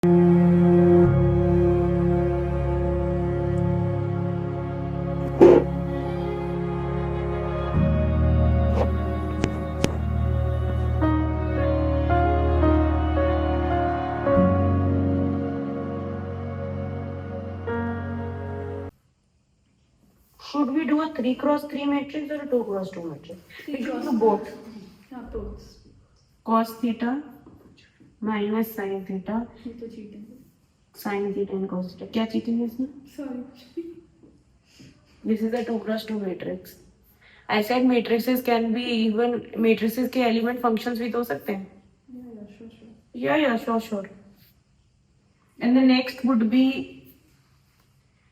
Should we do a 3 cross 3 matrix or a 2 cross 2 matrix? We should do both. Cos theta minus sin theta. Sin theta and cos theta. क्या cheating है इसमें? Sorry. This is a 2 cross 2 matrix. I said matrices can be even matrices के element functions भी तो हो सकते हैं. Yeah, sure. And the next would be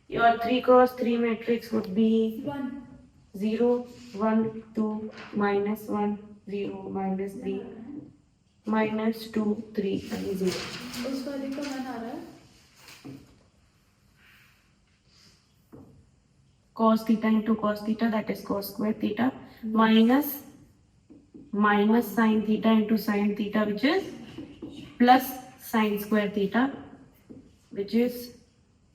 your 3 cross 3 matrix would be 0, 1, 2, minus 1, 0, minus 3, minus 2, 3 and 0. उस वाले का 1 आ रहा है. Cos theta into cos theta, that is cos square theta, minus sin theta into sin theta, which is plus sin square theta, which is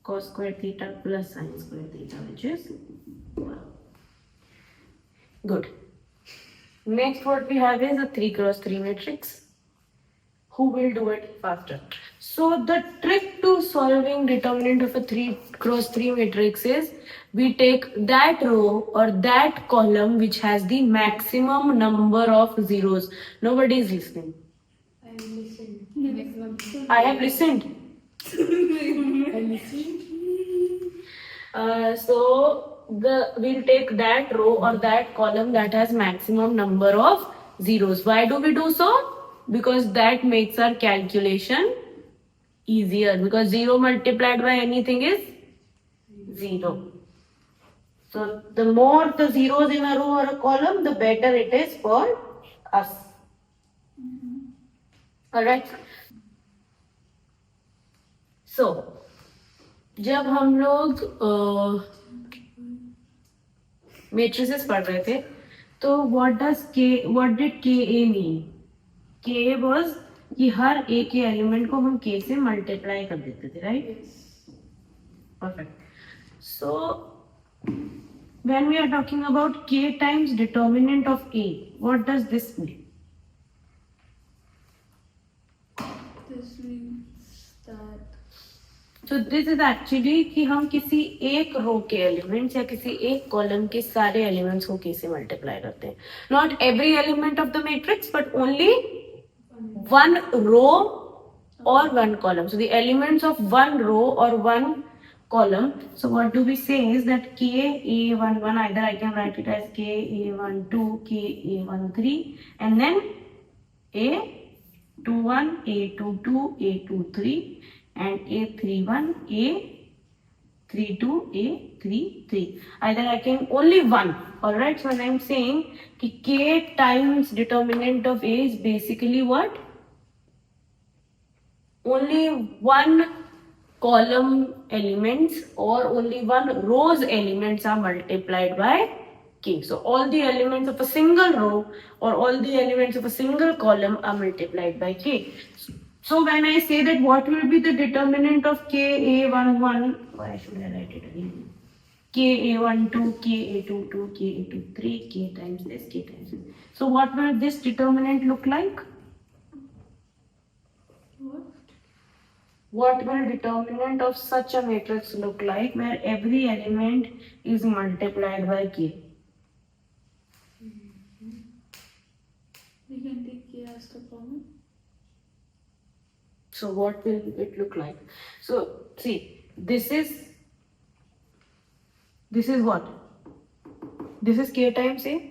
cos square theta plus sin square theta, which is 1. Good. Next what we have is a 3 cross 3 matrix. Who will do it faster? So the trick to solving determinant of a 3 cross 3 matrix is we take that row or that column which has the maximum number of zeros. Nobody is listening. I have listened. We'll take that row or that column that has maximum number of zeros. Why do we do so? Because that makes our calculation easier, because 0 multiplied by anything is 0. So the more the zeros in a row or a column, the better it is for us. Alright. So जब हम लोग matrices पढ़ रहे थे, तो what did KA mean? KA was कि हर A के element को हम K से मल्टीप्लाई कर देते थे, right? Perfect. So when we are talking about K times determinant of A, what does this mean? This means that. So this is actually कि हम किसी एक रो के एलिमेंट्स या किसी एक कॉलम के सारे एलिमेंट्स को K से मल्टीप्लाई करते हैं. Not every element of the matrix, but only one row or one column. So the elements of one row or one column. So what do we say is that KA11, either I can write it as KA12, KA13, and then A21, A22, A23, and A31, A32, A33. Either I can only one. Alright, so when I'm saying K times determinant of A is basically what? Only one column elements or only one row's elements are multiplied by K. So all the elements of a single row or all the elements of a single column are multiplied by K. So when I say that what will be the determinant of KA11, why should I write it again? KA12, KA22, KA23, K times this, K times this. So what will this determinant look like? What will determinant of such a matrix look like where every element is multiplied by K? We can take K as the common. So what will it look like? So see, this is what? This is K times A.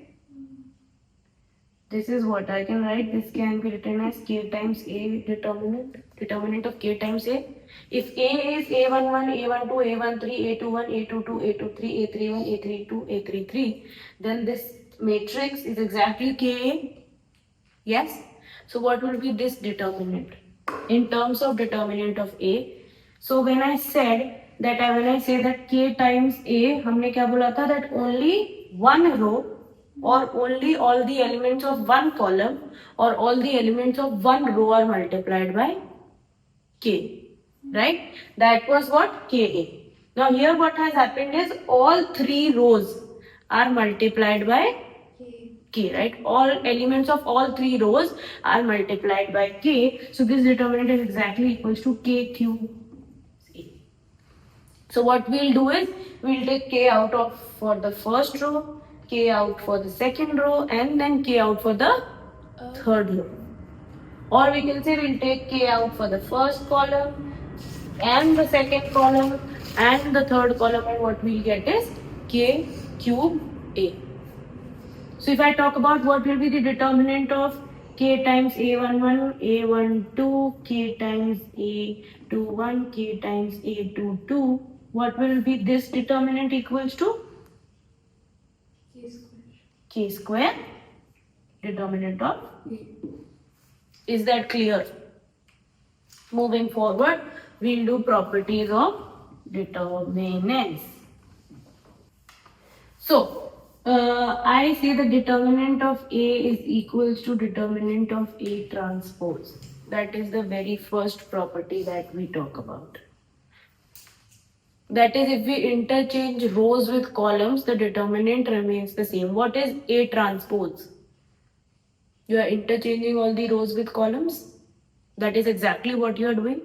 This is what I can write. This can be written as K times A determinant of K times A. If A is A11, A12, A13, A21, A22, A23, A31, A32, A33, then this matrix is exactly KA. Yes? So what will be this determinant in terms of determinant of A? So when I say that K times A, हमने क्या बोला था that only one row or only all the elements of one column or all the elements of one row are multiplied by K. right? That was what? Ka. Now here what has happened is all three rows are multiplied by k, right? All elements of all three rows are multiplied by k. So this determinant is exactly equals to k cube a. So what we'll do is we'll take k out of for the first row, k out for the second row, and then k out for the third row. Or we can say we'll take k out for the first column and the second column and the third column, and what we'll get is k cube a. So if I talk about what will be the determinant of k times a11, a12, k times a21, k times a22, what will be this determinant equals to? K square determinant of a. Is that clear? Moving forward, we'll do properties of determinants. So, I say the determinant of A is equals to determinant of A transpose. That is the very first property that we talk about. That is, if we interchange rows with columns, the determinant remains the same. What is A transpose? You are interchanging all the rows with columns. That is exactly what you are doing.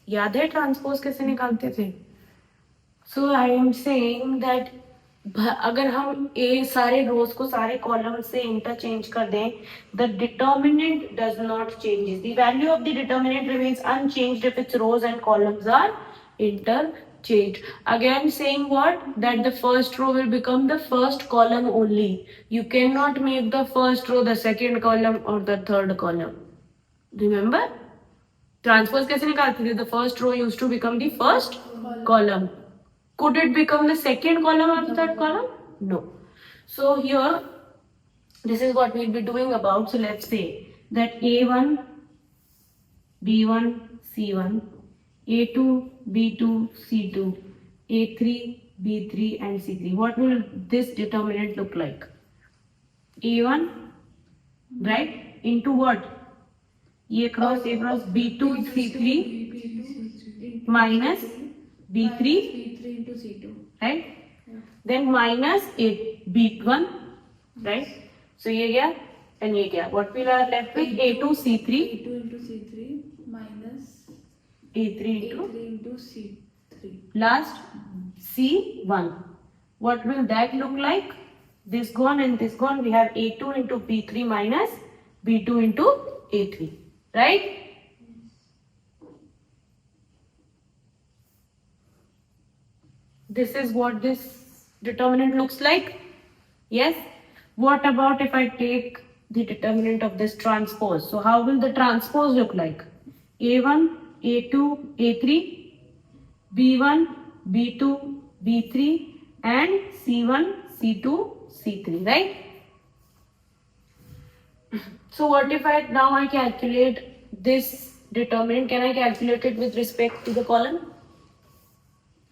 याद है transpose कैसे निकालते थे? So I am saying that अगर हम ए सारे रोज को सारे कॉलम से इंटरचेंज कर दें, the determinant does not change. The value of the determinant remains unchanged if its rows and columns are interchanged. Again saying what? That the first row will become the first column only. You cannot make the first row the second column or the third column. Remember? Transpose कैसे निकालते थे? The first row used to become the first column. Could it become the second column or the third column? No. So here, this is what we'll be doing about. So let's say that A1, B1, C1, A2, B2, C2, A3, B3 and C3. What will this determinant look like? A1, right? Into what? A cross B2, C3 minus B3 into C2. right? Yeah. Then minus B1, right? So ये गया and ये गया. What we are left with? A2 C3 A2 into C3 minus A3 into C3. Last C1. What will that look like? This gone and this gone. We have A2 into B3 minus B2 into A3, right? This is what this determinant looks like. Yes. What about if I take the determinant of this transpose? So how will the transpose look like? A1, A2, A3, B1, B2, B3 and C1, C2, C3, right? So what if I calculate this determinant? Can I calculate it with respect to the column?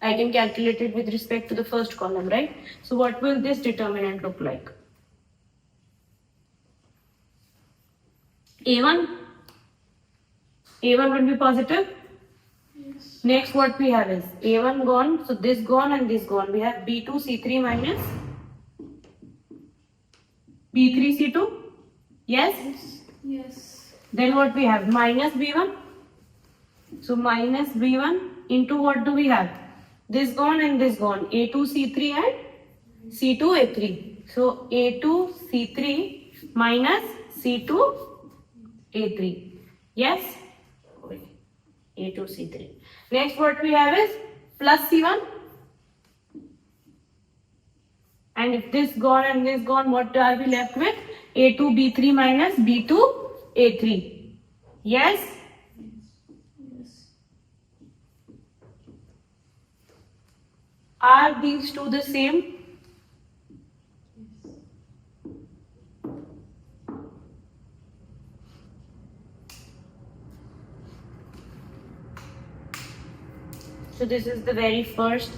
I can calculate it with respect to the first column, right? So what will this determinant look like? A1 will be positive. Yes. Next what we have is A1 gone, so this gone and this gone. We have B2 C3 minus B3 C2. Yes? Yes. Then what we have? Minus B1. So minus B1 into what do we have? This gone and this gone. A2 C3 and C2 A3. So A2 C3 minus C2 A3. Yes? A2 C3. Next what we have is plus C1. And if this gone and this gone, what are we left with? A2 B3 minus B2 A3. Yes? Are these two the same? So this is the very first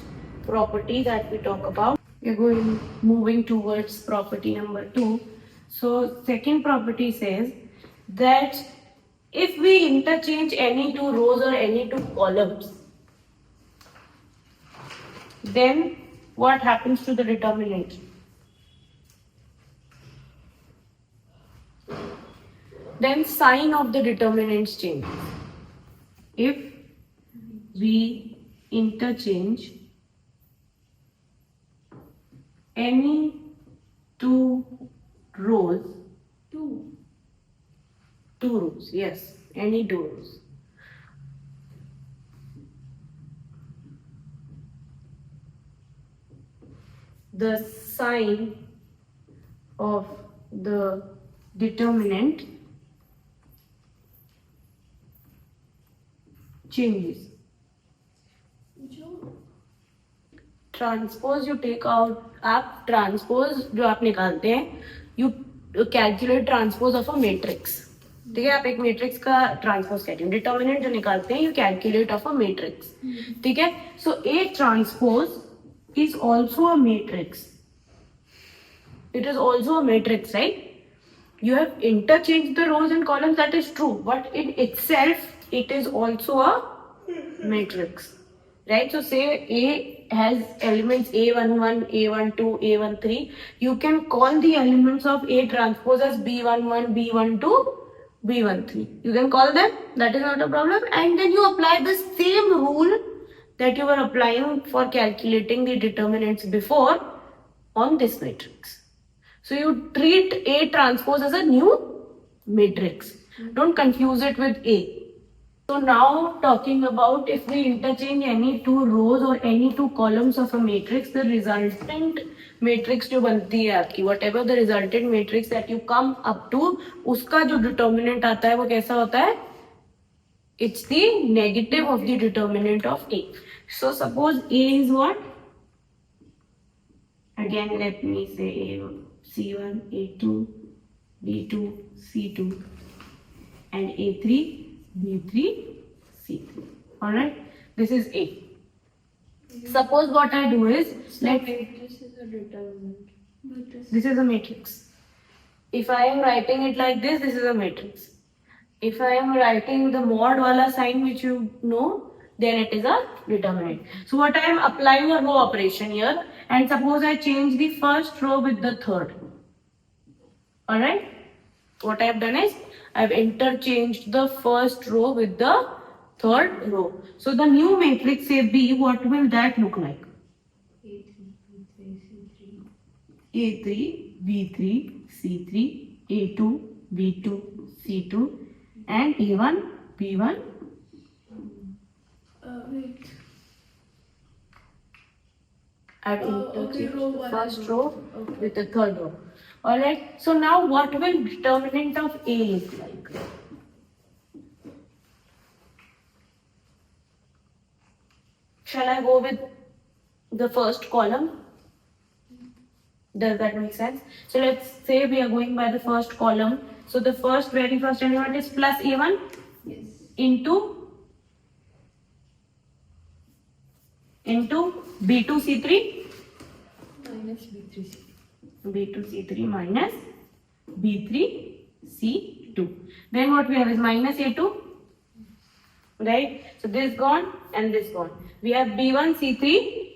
property that we talk about. We're moving towards property number 2. So second property says that if we interchange any two rows or any two columns, then what happens to the determinant? Then sign of the determinants changes. If we interchange any two rows, Two. two rows, yes, any two rows, the sign of the determinant changes. जो transpose you take out, आप transpose जो आप निकालते हैं, you calculate transpose of a matrix. ठीक है, आप एक मैट्रिक्स का ट्रांसपोज कहते हैं. डिटर्मिनेंट जो निकालते हैं, you calculate of a matrix. ठीक है, so a transpose is also a matrix. It is also a matrix, right? You have interchanged the rows and columns, that is true, but in itself it is also a matrix, right? So say A has elements A11, A12, A13. You can call the elements of A transpose as B11, B12, B13. You can call them, that is not a problem. And then you apply the same rule that you were applying for calculating the determinants before on this matrix. So you treat A transpose as a new matrix. Don't confuse it with A. So now talking about if we interchange any two rows or any two columns of a matrix, the resultant matrix जो बनती है आपकी, whatever the resultant matrix that you come up to, उसका जो determinant आता है वो कैसा होता है? It's the negative of the determinant of A. So suppose A is what? Again, let me say A. C1, A2, B2, C2, and A3, B3, C3. Alright, this is A. Suppose what I do is, this is a determinant. But this is a matrix. If I am writing it like this is a matrix. If I am writing the mod wala sign which you know, then it is a determinant. So what I am applying a row operation here, and suppose I change the first row with the third. Alright, what I have done is I have interchanged the first row with the third row. So the new matrix say B, what will that look like? A3, B3, C3, A2, B2, C2, and A1, B1. wait. I've Okay, interchanged row the one first and row Okay. with the third row. Alright, so now what will determinant of A look like? Shall I go with the first column? Does that make sense? So let's say we are going by the first column. So the very first element is plus A1 Yes. into B2C3. Minus B3C. B2C3 minus B3C2. Then what we have is minus A2, right? So this gone and this gone. We have B1C3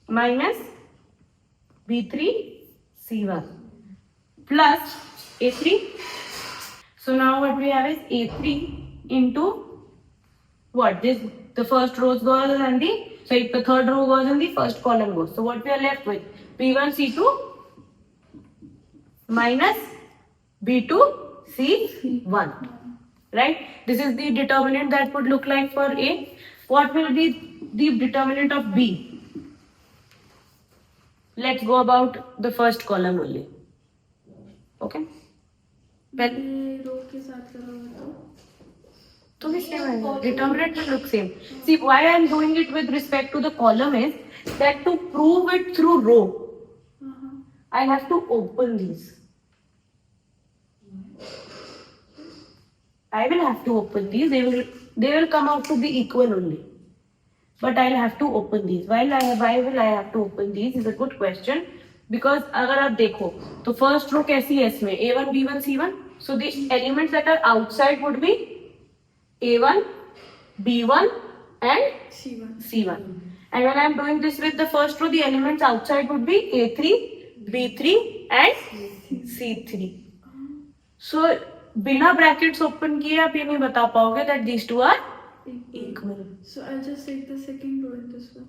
minus B3C1 plus A3. So now what we have is A3 into what? The first row goes and the third row goes and the first column goes. So what we are left with? B1C2 minus B2C1. Right? This is the determinant that would look like for A. What will be the determinant of B? Let's go about the first column only. Okay? मैंने रो के साथ करा तो भी same है. Determinant will look same. See, why I am doing it with respect to the column is that to prove it through row, I have to open these. I will have to open these. They will come out to be equal only. But I'll have to open these. Why will I have to open these is a good question. Because अगर आप देखो तो first row कैसी है इसमें A1 B1 C1 So the elements that are outside would be A1, B1 and C1. C1. And when I am doing this with the first row, the elements outside would be A3, B3 and C3. So बिना brackets open किए आप ये नहीं बता पाओगे that these two are equal. So I'll just take the second row in this one.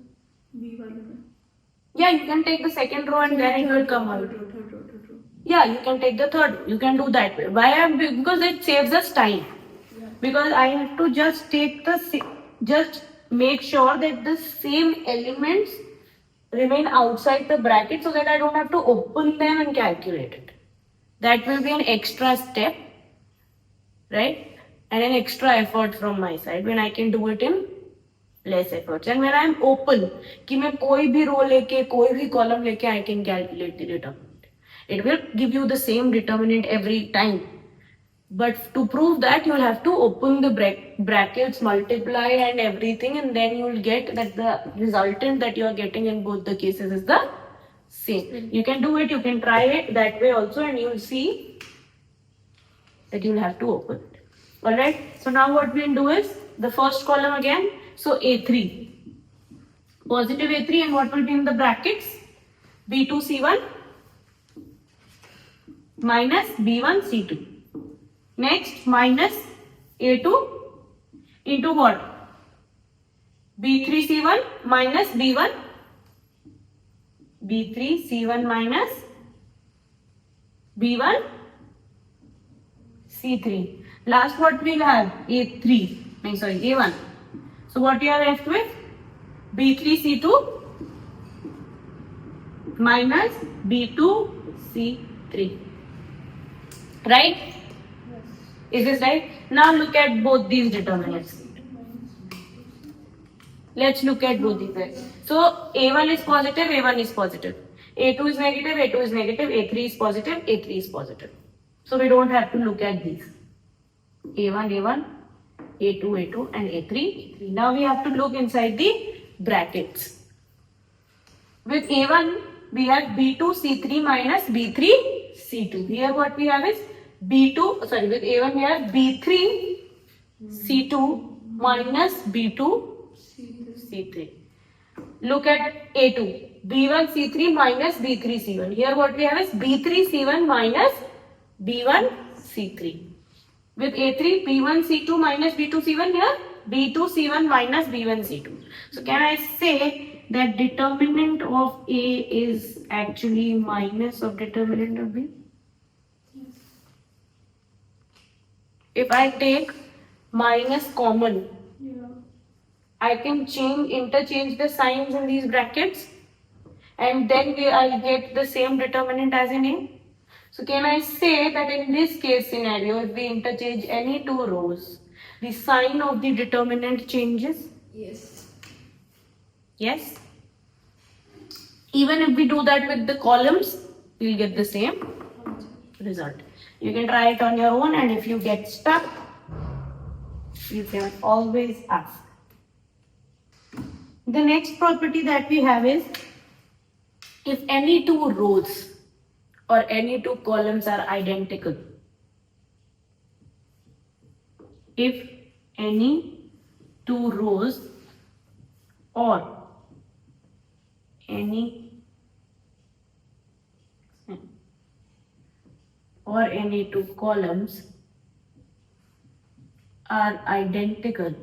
B वाले में. Yeah, you can take the second row and then it will come out. Third row. Yeah, you can take the third. You can do that way. Why? Because it saves us time. Yeah. Because I have to just take just make sure that the same elements remain outside the bracket so that I don't have to open them and calculate it. That will be an extra step, right? And an extra effort from my side when I can do it in less efforts. And when I am open, कि मैं कोई भी row लेके कोई भी column लेके I can calculate the determinant. It will give you the same determinant every time. But to prove that, you will have to open the brackets, multiply and everything, and then you will get that the resultant that you are getting in both the cases is the same. You can do it, you can try it that way also, and you will see that you will have to open it. Alright, so now what we will do is the first column again. So A3, positive A3, and what will be in the brackets? B2 C1 minus B1 C2. Next, minus A2 into what? B3 C1 minus B1. B3 C1 minus B1 C3. Last what we'll have? A1. So what you are left with? B3 C2 minus B2 C3. Right? Is this right? Now look at both these determinants. Let's look at both these. So A1 is positive, A1 is positive. A2 is negative, A2 is negative, A3 is positive, A3 is positive. So we don't have to look at these. A1, A1, A2, A2 and A3, A3. Now we have to look inside the brackets. With A1, we have B2 C3 minus B3 C2. Here what we have is with A1 we have B3 C2 minus B2 C3. Look at A2, B1 C3 minus B3 C1. Here what we have is B3 C1 minus B1 C3. With A3, B1 C2 minus B2 C1, here B2 C1 minus B1 C2. So can I say that determinant of A is actually minus of determinant of B? If I take minus common, I can interchange the signs in these brackets, and then I'll get the same determinant as in A. So can I say that in this case scenario, if we interchange any two rows, the sign of the determinant changes? Yes. Yes? Even if we do that with the columns, we'll get the same result. You can try it on your own, and if you get stuck, you can always ask. The next property that we have is, if any two rows or any two columns are identical, if any two rows or any two columns are identical,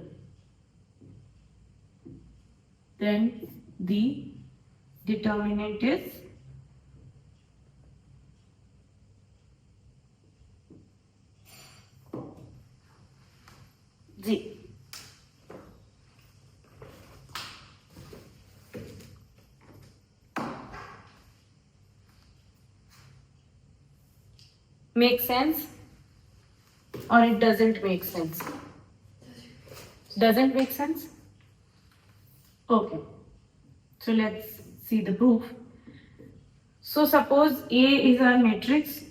then the determinant is Z. Make sense? Or it doesn't make sense? Doesn't make sense? Okay. So let's see the proof. So suppose A is our matrix,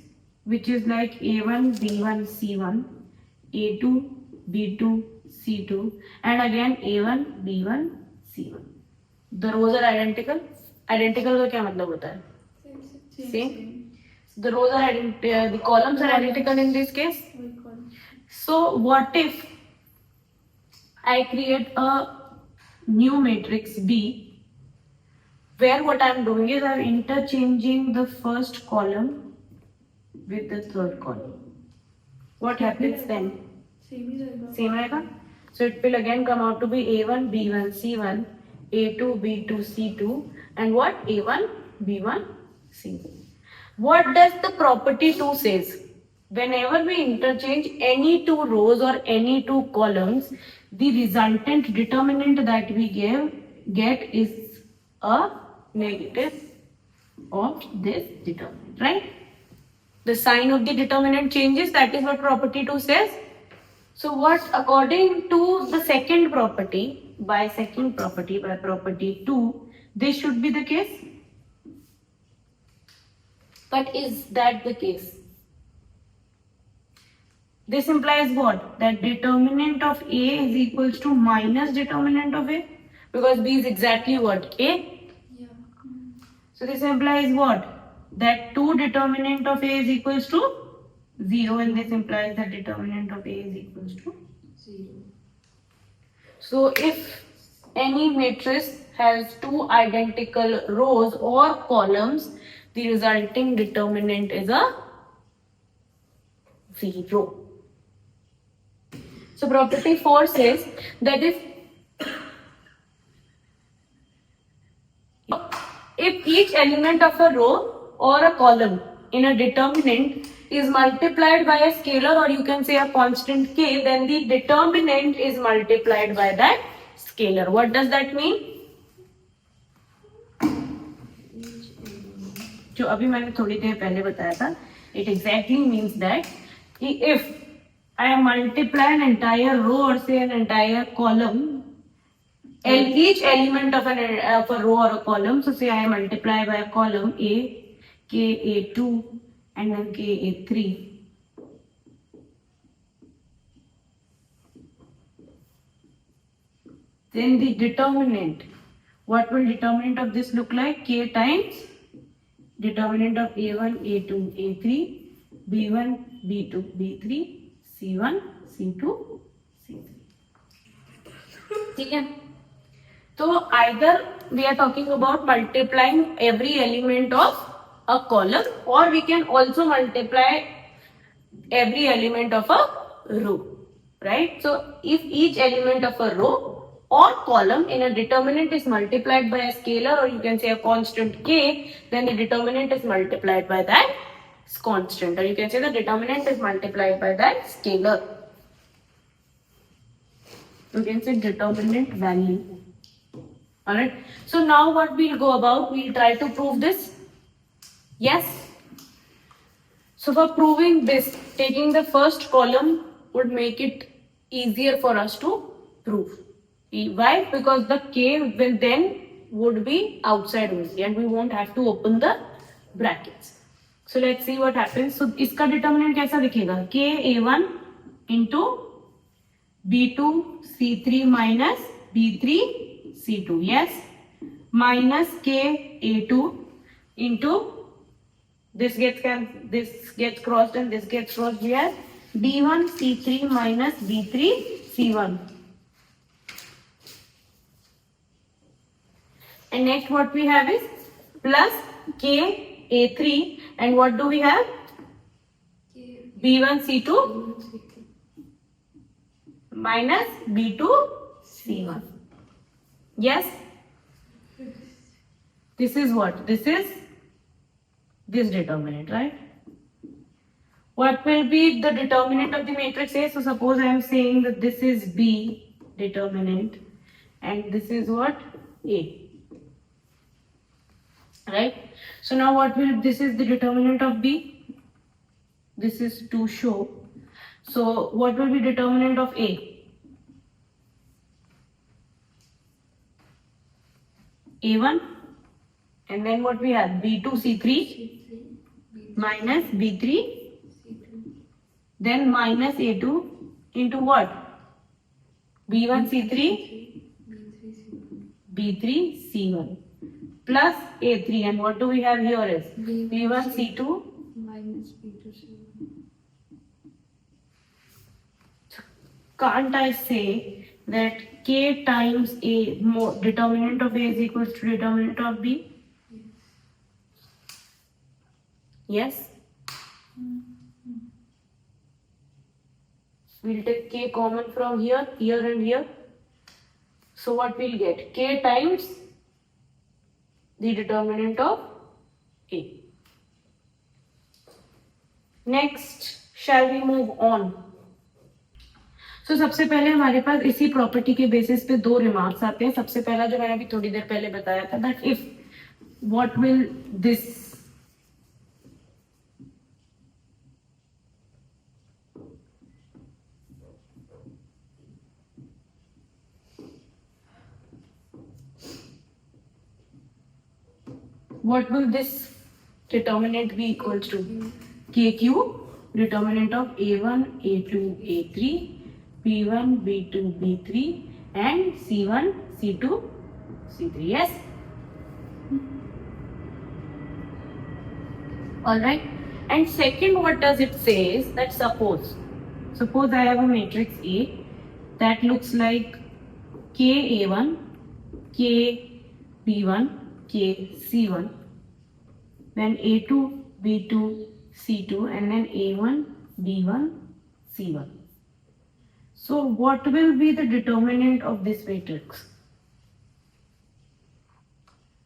which is like A1, B1, C1, A2, B2, C2, and again A1, B1, C1. The rows are identical. Identical का क्या मतलब होता है? Same. The rows are the columns are identical in this case. Wait, column. So what if I create a new matrix B, where what I am doing is I am interchanging the first column with the third column. What happens then? Same ही रहेगा. Same रहेगा. So it will again come out to be A1, B1, C1, A2, B2, C2, and what? A1, B1, C1. What does the property 2 says? Whenever we interchange any two rows or any two columns, the resultant determinant that we get is a negative of this determinant, right? The sign of the determinant changes. That is what property 2 says. So what, according to the second property, by property 2, this should be the case. But is that the case? This implies what? That determinant of A is equals to minus determinant of A, because B is exactly what? A. Yeah. So this implies what? That 2 determinant of A is equals to 0, and this implies that determinant of A is equals to 0. So if any matrix has 2 identical rows or columns, the resulting determinant is a 0. So property 4 says that if each element of a row or a column in a determinant is multiplied by a scalar, or you can say a constant k, then the determinant is multiplied by that scalar. What does that mean? जो अभी मैंने थोड़ी देर पहले बताया था, it exactly means that if I multiply an entire row or say an entire column, and each element of a row or a column, so say I multiply by a column A, K, A2, and then K, A3. Then the determinant, what will determinant of this look like? K times determinant of A1, A2, A3, B1, B2, B3, C1, C2, C3. ठीक है? So either we are talking about multiplying every element of a column, or we can also multiply every element of a row, right? So if each element of a row or column in a determinant is multiplied by a scalar, or you can say a constant k, then the determinant is multiplied by that constant, or you can say the determinant is multiplied by that scalar. You can say determinant value. Alright, so now what we'll go about, we'll try to prove this. Yes. So for proving this, taking the first column would make it easier for us to prove. Why? Because the k will then would be outside only, and we won't have to open the brackets. So let's see what happens. So इसका determinant कैसा दिखेगा? K A1 into B2 C3 minus B3 C2. Yes. Minus K A2 into this gets crossed and this gets crossed here. B1 C3 minus B3 C1. And next what we have is plus K A3, and what do we have? B1 C2 minus B2 C1. Yes? This is what? This is this determinant, right? What will be the determinant of the matrix A? So suppose I am saying that this is B determinant and this is what? A. Right? So now what will, this is the determinant of B. This is to show. So what will be determinant of A? A1, and then what we have? B2 C3 minus B3, then minus A2 into what? B1 C3 B3 C1 plus A3, and what do we have here is B1 C2 can't I say that K times A, more determinant of A is equals to determinant of B? Yes? We'll take K common from here, here and here. So what we'll get? K times the determinant of A. Next, shall we move on? So सबसे पहले हमारे पास इसी property के basis पे दो remarks आते हैं. सबसे पहला जो मैंने अभी थोड़ी देर पहले बताया था, that if what will this determinant be equals to? KQ, determinant of A1, A2, A3, B1, B2, B3 and C1, C2, C3. Yes? Alright. And second, what does it say is that suppose I have a matrix A that looks like K A1, K B1, K C1, then A2, B2, C2 and then A1, B1, C1. So what will be the determinant of this matrix?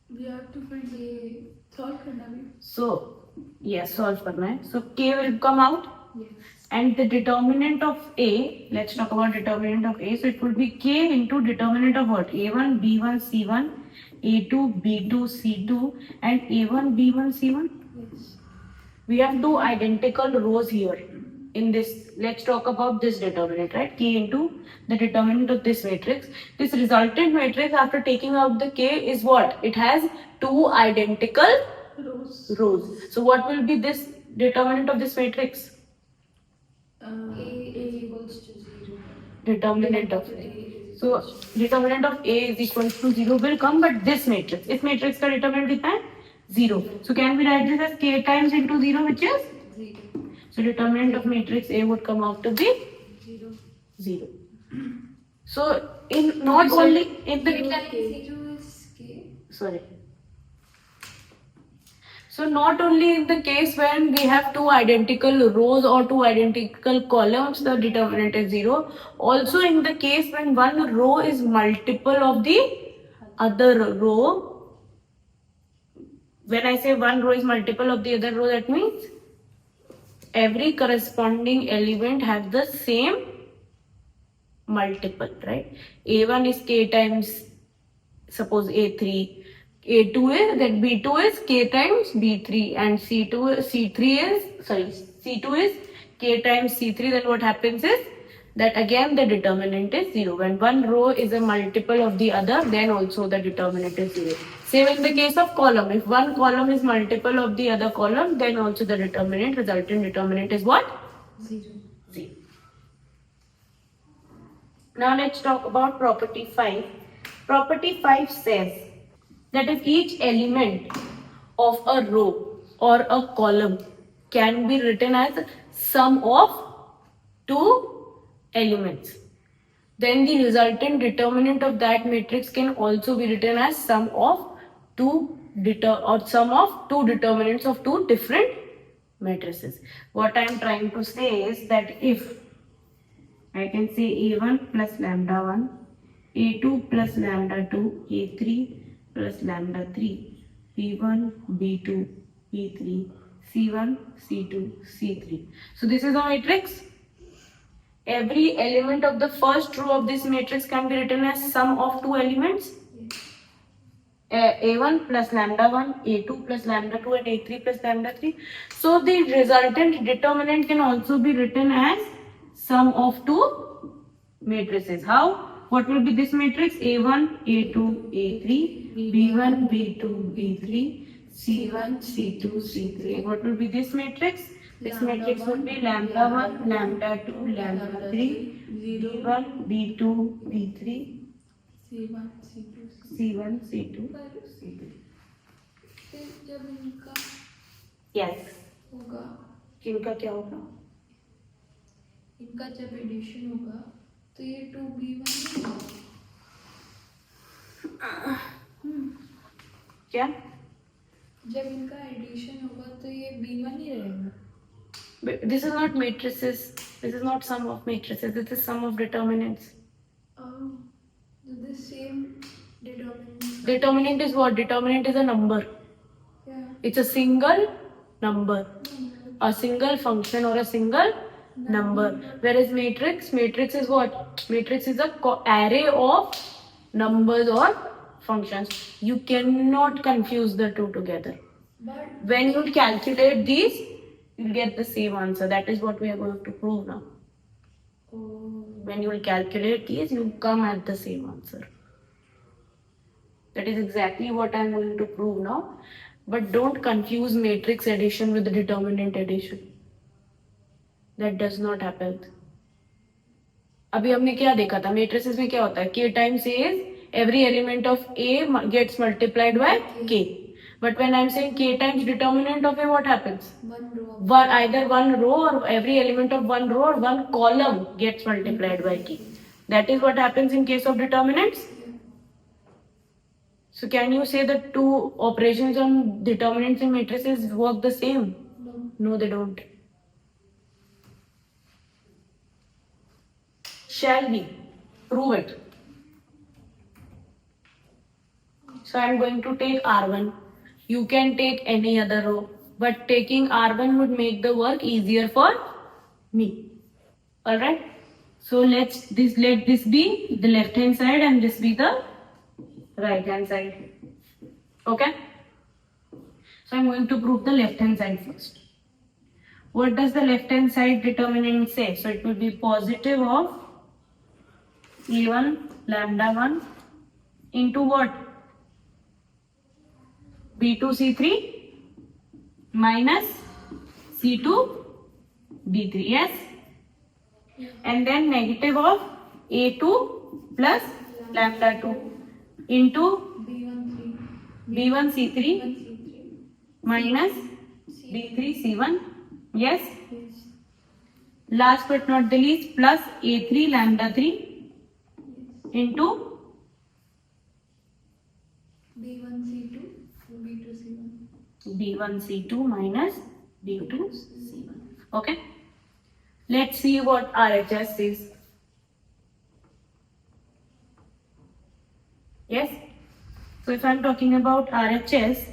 We have to find a solve करना भी. So yes, solve करना है. So K will come out. Yes. And the determinant of A, let's talk about determinant of A. So it will be K into determinant of what? A1, B1, C1, A2, B2, C2 and A1, B1, C1. Yes. We have two identical rows here in this. Let's talk about this determinant, right? K into the determinant of this matrix. This resultant matrix after taking out the K is what? It has two identical rows. So what will be this determinant of this matrix? A equals to 0. Determinant of A. So determinant of A is equal to 0 will come, but this matrix, इस matrix का determinant कितना है? 0. So can we write this as K times into 0, which is 0. So determinant of matrix A would come out to be 0. 0. So in not only in the 0 is K. sorry. So not only in the case when we have two identical rows or two identical columns, the determinant is 0. Also in the case when one row is multiple of the other row. When I say one row is multiple of the other row, that means every corresponding element has the same multiple, right? A1 is K times, suppose A3. A2 is, that B2 is K times B3 and C2 is K times C3. Then what happens is that again the determinant is 0. When one row is a multiple of the other, then also the determinant is 0. Same in the case of column. If one column is multiple of the other column, then also the resultant determinant is what? 0. 0. Now let's talk about property 5. Property 5 says that if each element of a row or a column can be written as sum of two elements, then the resultant determinant of that matrix can also be written as sum of two determinants of two different matrices. What I am trying to say is that if I can say A1 plus lambda 1, A2 plus lambda 2, A3 plus lambda 3, B1, B2, B3, C1, C2, C3. So this is a matrix. Every element of the first row of this matrix can be written as sum of two elements. A1 plus lambda 1, A2 plus lambda 2 and A3 plus lambda 3. So the resultant determinant can also be written as sum of two matrices. How? What will be this matrix? A1, A2, A3, B1, B2, B3, C1, C2, C3. What will be this matrix? This matrix would be lambda 1, lambda 2, lambda 3, B1, B2, B3, C1, C2, C1, C2, C3. फिर जब इनका Yes. होगा, किनका क्या होगा? इनका जब addition होगा तो ये 2B1 क्या? जब इनका एडिशन होगा तो ये B1 ही रहेगा. This is not matrices. This is not sum of matrices. This is sum of determinants. Oh, so the same determinant. Determinant is what? Determinant is a number. Yeah. It's a single number, a single function or a single number. Whereas matrix is what? Matrix is a array of numbers or functions. You cannot confuse the two together. But When you calculate these, you'll get the same answer. That is what we are going to prove now. When you will calculate these, you come at the same answer. That is exactly what I am going to prove now. But don't confuse matrix addition with determinant addition. That does not happen. अभी हमने क्या देखा था? Matrices में क्या होता है? K times A is every element of A gets multiplied by K. But when I am saying K times determinant of A, what happens? one row. Either one row or every element of one row or one column gets multiplied by K. That is what happens in case of determinants. So can you say that two operations on determinants and matrices work the same? No. No, they don't. Shall we prove it? So I am going to take R1. You can take any other row, but taking R1 would make the work easier for me. All right. So let this be the left hand side and this be the right hand side. Okay. So I'm going to prove the left hand side first. What does the left hand side determinant say? So it will be positive of A1 lambda 1 into what? B2 C3 minus C2 B3. Yes. And then negative of A2 plus lambda 2 into B1 C3 minus B3 C1. Yes. Last but not the least, plus A3 lambda 3 into B1 C2 minus B2 C1. Okay. Let's see what RHS is. Yes. So if I'm talking about RHS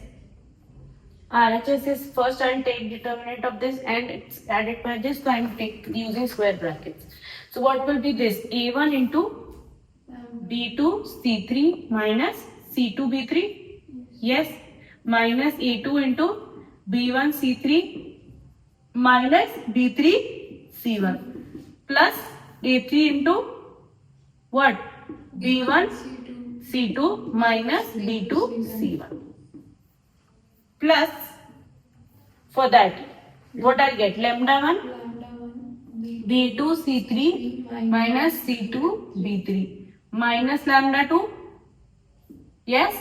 is first I'll take determinant of this and it's added by this, so I'm using square brackets. So what will be this? A1 into B2 C3 minus C2 B3. Yes. Minus A2 into B1 C3 minus B3 C1 plus A3 into what? B1 C2 minus B2 C1 plus, for that what I'll get? Lambda 1 B2 C3 minus C2 B3 minus lambda 2. Yes.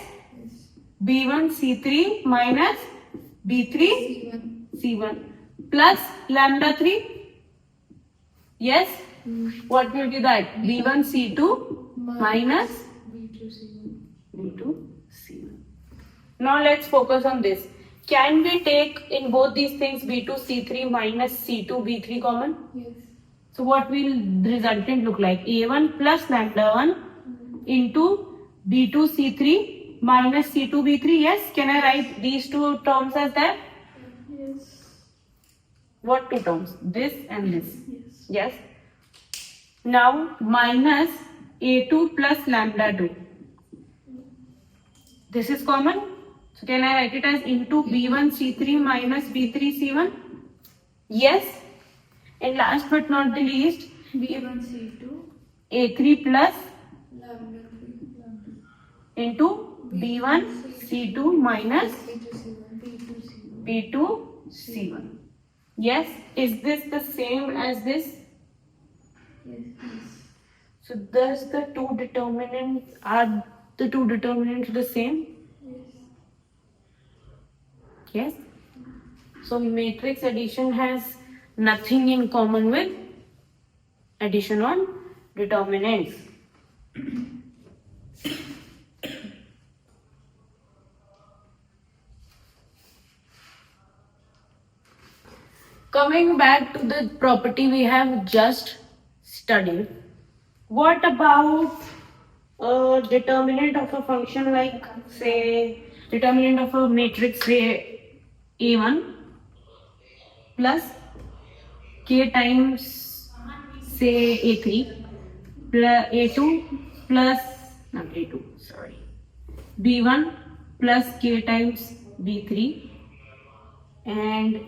B1 C3 minus B3 C1 plus lambda 3. Yes. What will be that? B1 C2 minus B2 C1. Now let's focus on this. Can we take in both these things B2 C3 minus C2 B3 common? Yes. So what will the resultant look like? A1 plus lambda 1 into B2 C3 minus C2 B3. Yes. Can I write these two terms as that? Yes. What two terms? This and this. Yes. Yes. Now minus A2 plus lambda 2. This is common. So can I write it as into B1 C3 minus B3 C1? Yes. And last but not the least, B1 C2 A3 plus lambda 3 into B1 C2 minus B2 C1. Yes. Is this the same as this? Yes. So does the two determinants, are the two determinants the same? Yes. So matrix addition has nothing in common with addition on determinants. Coming back to the property we have just studied, what about determinant of a function like, say, determinant of a matrix, say, A1 plus K times, say, A3 plus A2 plus, not A2, sorry, B1 plus K times B3 and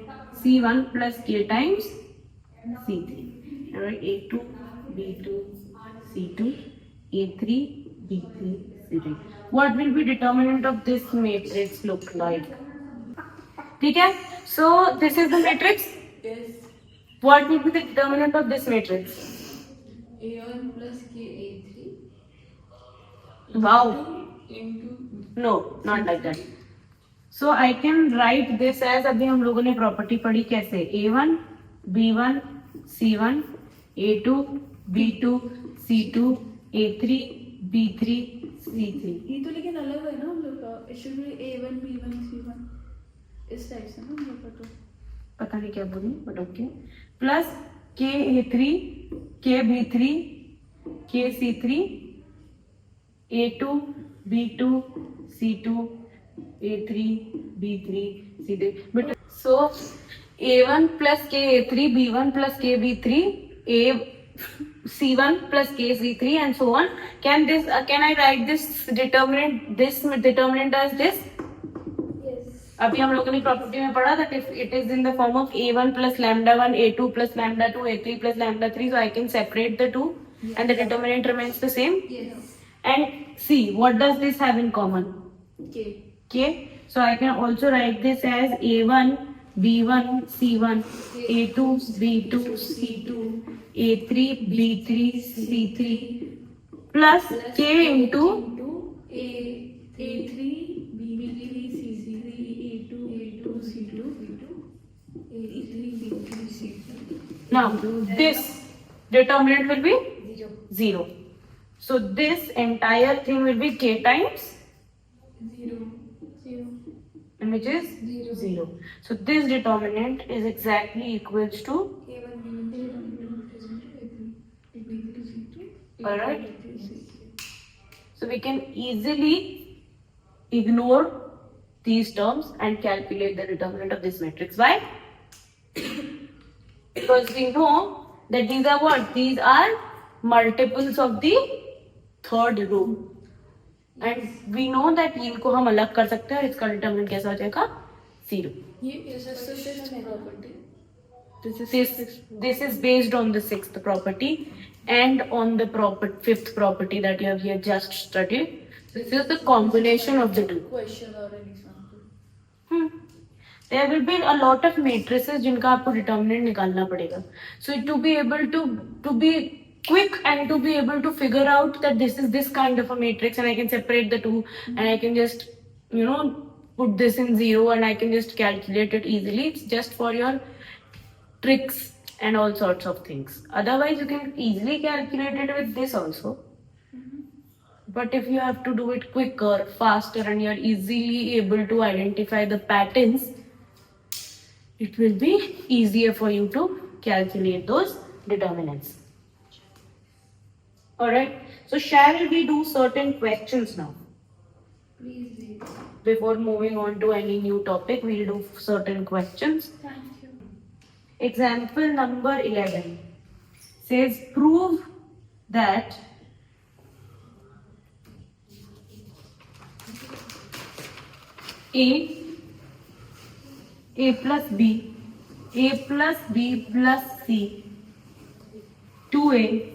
C1 plus K times C3. Alright, A2, B2, C2, A3, B3, C3. What will be determinant of this matrix look like? Okay, so this is the matrix. Yes. What will be the determinant of this matrix? A1 plus K A3 Wow. into No, not like that. So I can write this as, अभी हम लोगों ने property पढ़ी कैसे, A1, B1, C1, A2, B2, C2, A3, B3, C3. ये तो लेकिन अलग है ना हम लोग का. It should be A1 B1 C1 इस टाइप से ना हम लोग का. तो पता नहीं क्या बोली but okay. Plus K A3, K B3, K C3, A2, B2, C2, A3, B3, C3. But so A1 plus K A3, B1 plus K B3, C1 plus K C3, and so on. Can I write this determinant as this? yes. अभी हम लोगों ने property में पढ़ा that if it is in the form of A1 plus lambda 1, A2 plus lambda 2, A3 plus lambda 3, so I can separate the two and the determinant remains the same. Yes. And see, what does this have in common? K. Okay, so I can also write this as A1, B1, C1, A2, B2, C2, A3, B3, C3 plus K into A3 B3 C3 A2 C2 A3 B3 C3. now this determinant will be 0. So this entire thing will be K times 0. which is 0. So this determinant is exactly equals to, A1 B1 B3 C3. alright. So we can easily ignore these terms and calculate the determinant of this matrix. Why? Because we know that these are what? These are multiples of the third row. And we know that इनको हम अलग कर सकते हैं और इसका determinant कैसा हो जाएगा? 0. ये is a sixth property. This is based on the sixth property and on the fifth property that you have here just studied. This is the combination of the two. Question or an example. There will be a lot of matrices जिनका आपको determinant निकालना पड़ेगा. So to be able to be quick and to be able to figure out that this is this kind of a matrix and I can separate the two and I can just put this in 0 and I can just calculate it easily. It's just for your tricks and all sorts of things. Otherwise you can easily calculate it with this also. But if you have to do it quicker, faster, and you're easily able to identify the patterns, it will be easier for you to calculate those determinants. Alright, so shall we do certain questions now? Please read. Before moving on to any new topic, we'll do certain questions. Thank you. Example number 11 says prove that A plus B, A plus B plus C, 2A,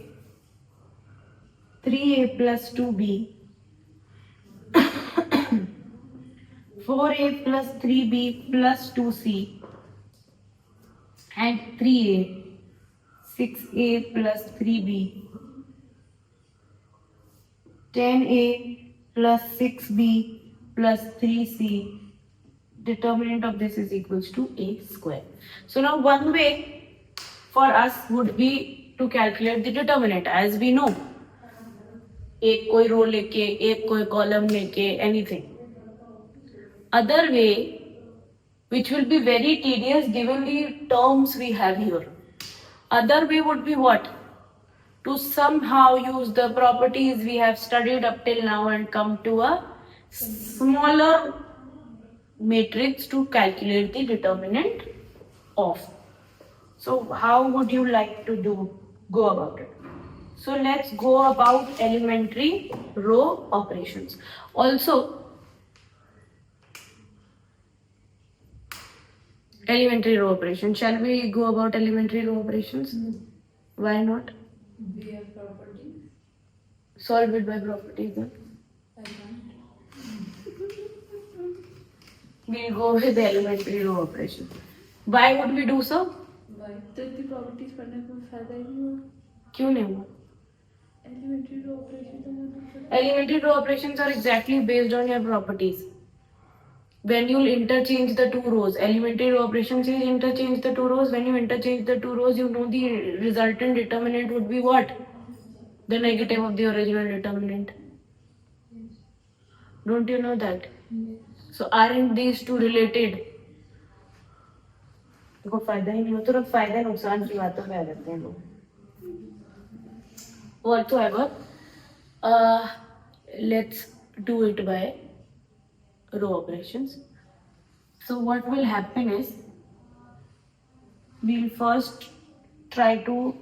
3A plus 2B, 4A plus 3B plus 2C, and 3A, 6A plus 3B, 10A plus 6B plus 3C. Determinant of this is equals to A square. So now one way for us would be to calculate the determinant, as we know. एक कोई रो लेके, एक कोई column लेके, anything. Other way, which will be very tedious given the terms we have here. Other way would be what? To somehow use the properties we have studied up till now and come to a smaller matrix to calculate the determinant of. So how would you like to go about it? So let's go about elementary row operations. Also, elementary row operations. Shall we go about elementary row operations? Why not? We have properties. Solve it by properties then. I can't. We'll go with the elementary row operation. Why would we do so? Why? तो इतनी properties पढ़ने का कोई फायदा ही नहीं हुआ. क्यों नहीं हुआ? Elementary row operation तो मतलब. Elementary row operations are exactly based on your properties. When you interchange the two rows, elementary row operations is interchange the two rows. When you interchange the two rows, you know the resultant determinant would be what? The negative of the original determinant. Don't you know that? So aren't these two related? देखो फायदा ही नहीं हो, तो फायदा नुकसान की बातों में आ जाते हैं लोग. Whatsoever, let's do it by row operations. So what will happen is, we'll first try to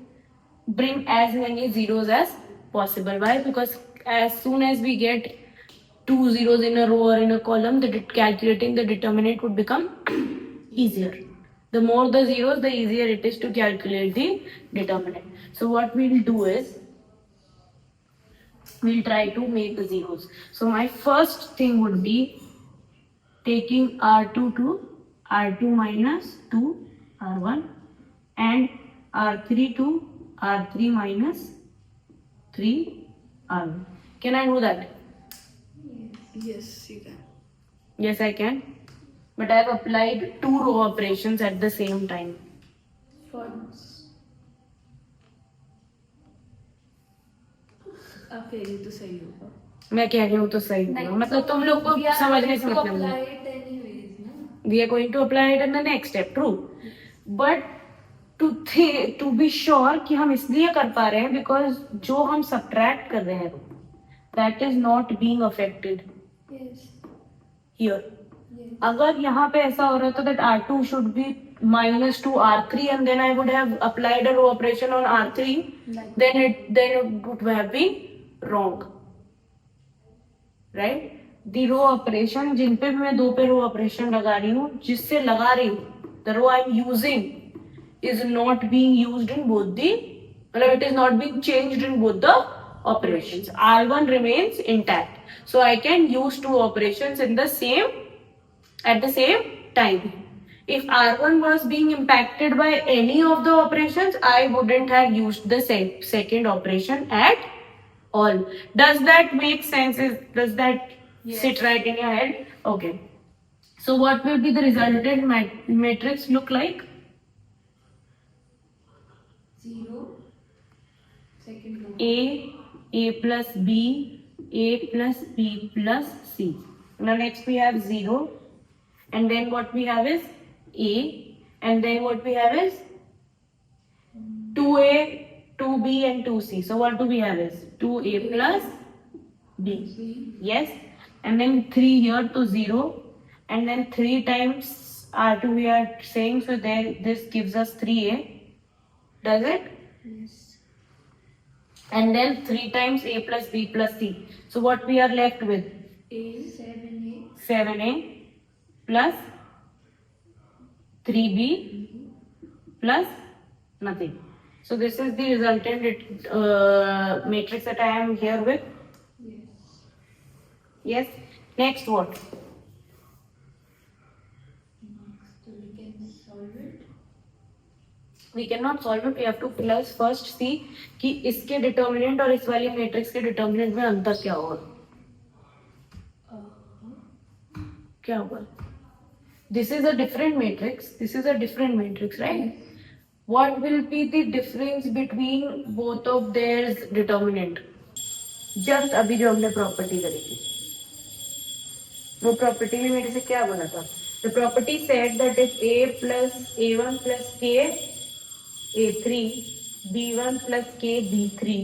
bring as many zeros as possible. Why? Because as soon as we get two zeros in a row or in a column, calculating the determinant would become easier. The more the zeros, the easier it is to calculate the determinant. So what we'll do is, we'll try to make the zeros. So my first thing would be taking R2 to R2 minus 2 R1 and R3 to R3 minus 3 R1. Can I do that? Yes, you can. Yes, I can. But I have applied two row operations at the same time. Forms. आप कह रही तो सही होगा. मैं कह रही हूँ तो सही होगा. मतलब तुम लोग को समझने से मतलब नहीं. Apply it anyways, no? We are going to apply it in the next step, true. But to be sure कि हम इसलिए कर पा रहे हैं because जो हम subtract कर रहे हैं, that is not being affected Yes. here. Yes. अगर यहाँ पे ऐसा हो रहा था that R2 should be minus 2 R3 and then I would have applied a row operation on R3, then it would have been wrong, right? The row operation जिन पे भी मैं दो पे row operation लगा रही हूँ, जिससे लगा रही हूँ, the row I'm using is not being used in both the, मतलब it is not being changed in both the operations. R1 remains intact, so I can use two operations at the same time. If R1 was being impacted by any of the operations, I wouldn't have used the second operation at all. Does that make sense? Does that sit right in your head? Okay. So what will be the resultant matrix look like? 0. Second row. A plus B, A plus B plus C. Now next we have 0. And then what we have is A. And then what we have is 2A, 2B and 2C. So what do we have is 2A plus B. B. Yes. And then 3 here to 0. And then 3 times R2 we are saying. So then this gives us 3A. Does it? Yes. And then 3 times A plus B plus C. So what we are left with? A. 7A. 7A plus 3B plus nothing. So this is the resultant matrix that I am here with. Yes. Yes. Next what? Next, we can solve it. We cannot solve it. We have to first see कि इसके determinant और इस वाली matrix के determinant में अंतर क्या होगा. क्या होगा? This is a different matrix. This is a different matrix, right? what will be the difference between both of their determinant? Just अभी जो हमने प्रॉपर्टी करी थी, वो प्रॉपर्टी में मेरे से क्या बोला था? The property said that if a plus a1 plus k a3, b1 plus k b3,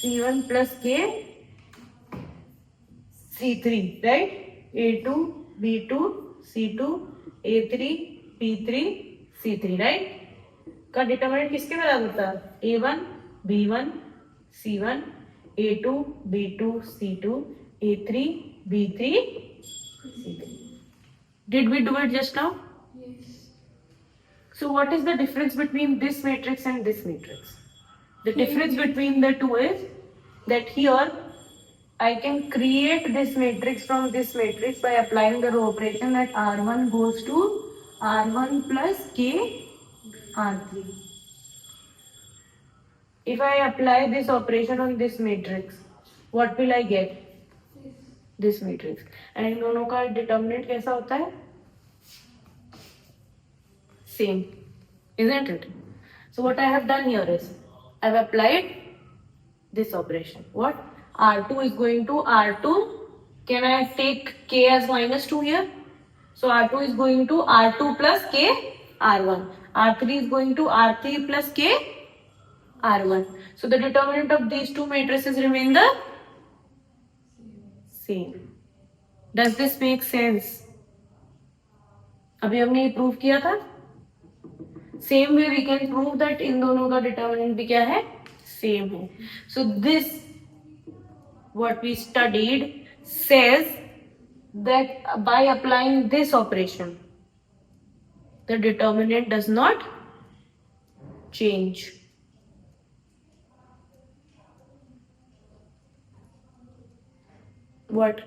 c1 plus k c3, right? a2, b2, c2, a3, b3, c3, right? का डिटरमिनेंट किसके बराबर था? a1, b1, c1, a2, b2, c2, a3, b3, c3. Did we do it just now? Yes. So what is the difference between this matrix and this matrix? The difference between the two is that here I can create this matrix from this matrix by applying the row operation that R1 goes to R1 plus K R3. If I apply this operation on this matrix, what will I get? This matrix. And इन दोनों का determinant कैसा होता है? Same, isn't it? So what I have done here is I have applied this operation. What? R2 is going to R2. Can I take K as -2 here? So R2 is going to R2 plus K R1. R3 is going to R3 plus K R1. So the determinant of these two matrices remain the same. Does this make sense? अभी हमने ये prove किया था. Same way we can prove that इन दोनों का determinant भी क्या है? Same है. So this what we studied says that by applying this operation, the determinant does not change. What?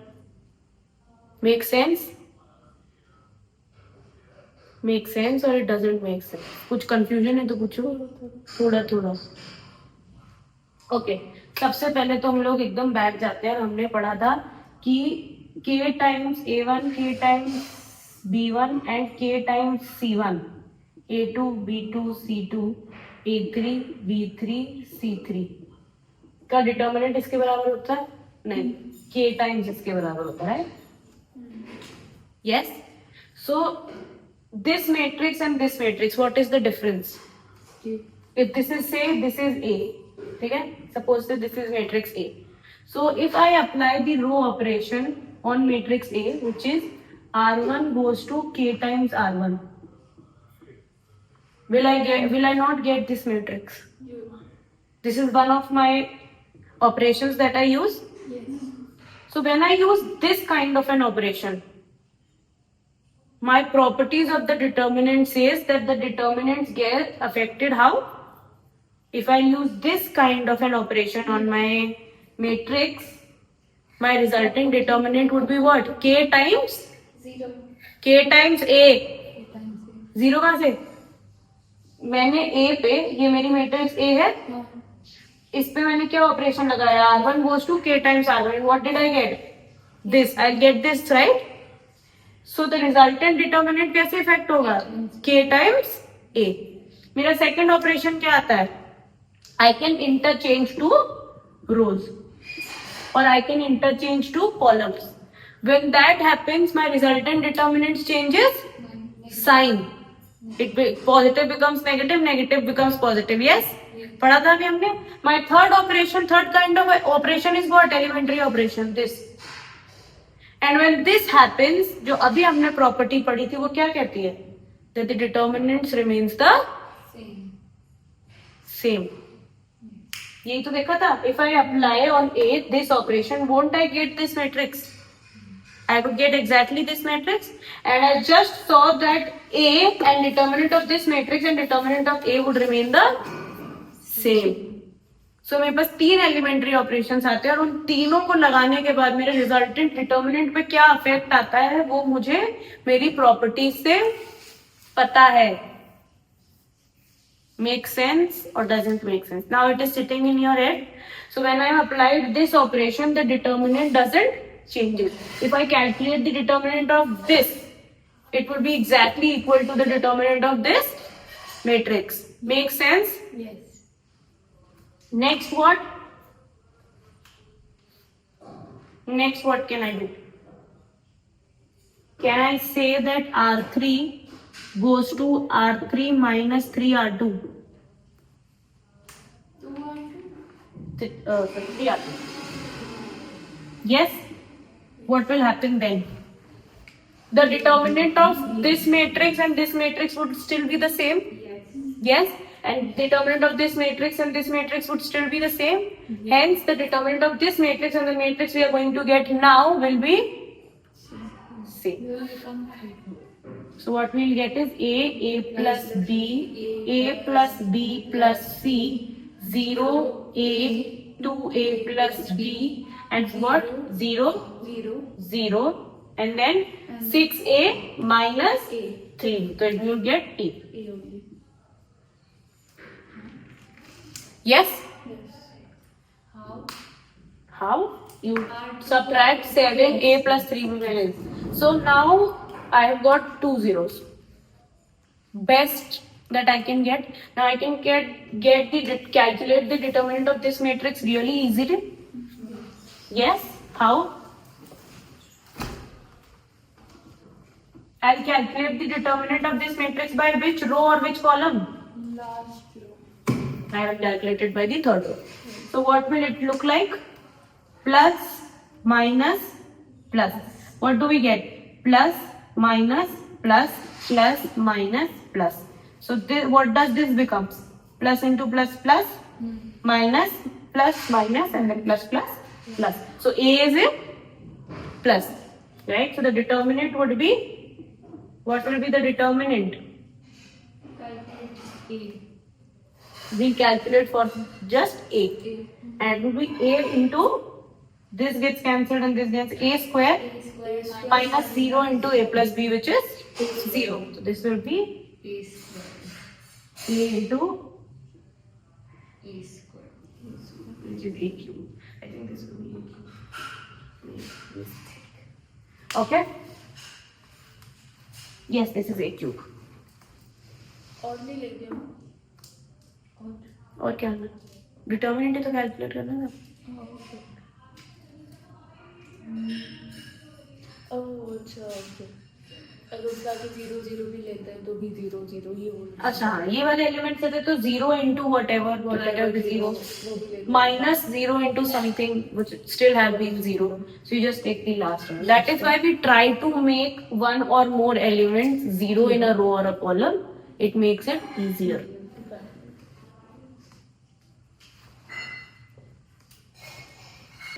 Make sense? Make sense or it doesn't make sense? कुछ confusion है तो पूछो थोड़ा थोड़ा. Okay. सबसे पहले तो हम लोग एकदम बैक जाते हैं और हमने पढ़ा था कि k times a1, k times b1 and k times c1, a2, b2, c2, a3, b3, c3 का डिटर्मिनेंट इसके बराबर होता है? नहीं, k टाइम्स इसके बराबर होता है. Yes. So this matrix and this matrix, what is the difference? If this is say this is A, ठीक है? Suppose that this is matrix A. So if I apply the row operation on matrix A, which is R1 goes to K times R1, will I not get this matrix? This is one of my operations that I use. Yes. So when I use this kind of an operation, my properties of the determinant says that the determinants get affected how? If I use this kind of an operation on my matrix, my resulting determinant would be what? K times 0. K times A. K times A. 0 कहाँ से? मैंने A पे, ये मेरी matrix A है, हाँ. इस पे मैंने क्या ऑपरेशन लगाया? R1 goes to K times R1. What did I get? This. I'll get this, right? So the resultant determinant कैसे इफेक्ट होगा? K times A. मेरा सेकंड ऑपरेशन क्या आता है? I can interchange two rows or I can interchange two columns. When that happens, my resultant determinant changes sign. Positive becomes negative, negative becomes positive. Yes? पढ़ा था अभी हमने. My third kind of operation is what? Elementary operation. This. And when this happens, जो अभी हमने property पढ़ी थी वो क्या कहती है? That the determinants remains the same. यही तो देखा था. If I apply on A this operation, won't I get this matrix? I would get exactly this matrix, and I just saw that A and determinant of this matrix and determinant of A would remain the same. So मेरे पास 3 elementary operations आते हैं और उन तीनों को लगाने के बाद मेरे रिजल्टेंट डिटर्मिनेंट पे क्या इफेक्ट आता है वो मुझे मेरी प्रॉपर्टीज से पता है. Make sense or doesn't make sense? Now it is sitting in your head. So when I have applied this operation, the determinant doesn't change it. If I calculate the determinant of this, it would be exactly equal to the determinant of this. matrix. Make sense? Yes. Next what? Next what can I do? Can I say that R3 goes to R3 minus 3R2? 3R2. Yes? What will happen then? The determinant of this matrix and this matrix would still be the same? Yes. Yes? And determinant of this matrix and this matrix would still be the same? Hence, the determinant of this matrix and the matrix we are going to get now will be same. So what we'll get is A plus B, A plus B plus C, 0A, 2A plus B, and what? 0, 0, and then 6A minus 3. So it will get A. Yes? How? You subtract 7A plus 3 minus. So now I have got 2 zeros. Best that I can get. Now I can calculate the determinant of this matrix really easily. Yes? How? I'll calculate the determinant of this matrix by which row or which column? Last row. I have calculated by the third row. So what will it look like? Plus, minus, plus. What do we get? Plus, minus, plus, plus, minus, plus. So this, what does this become? Plus into plus, plus, minus, plus, minus, and then plus, plus, plus. So A is a plus, right? So the determinant would be, what will be the determinant? We calculate for just A. And it will be A into, this gets cancelled and this gets A square minus 0 into A plus B, which is 0. So this will be A into A square, which is A cube. I think this will be A cube. Okay? Yes, this is A cube. Only like them. और क्या करना? Determinant ही तो calculate करना है. अच्छा okay. अगर उसका भी 0 0 भी लेता है तो भी 0 0 ही होगा. अच्छा हाँ, ये वाले एलिमेंट से थे तो 0 into whatever 0 minus 0 into something which still have been 0. So you just take the last one. That is why we try to make one or more elements 0 in a row or a column. It makes it easier.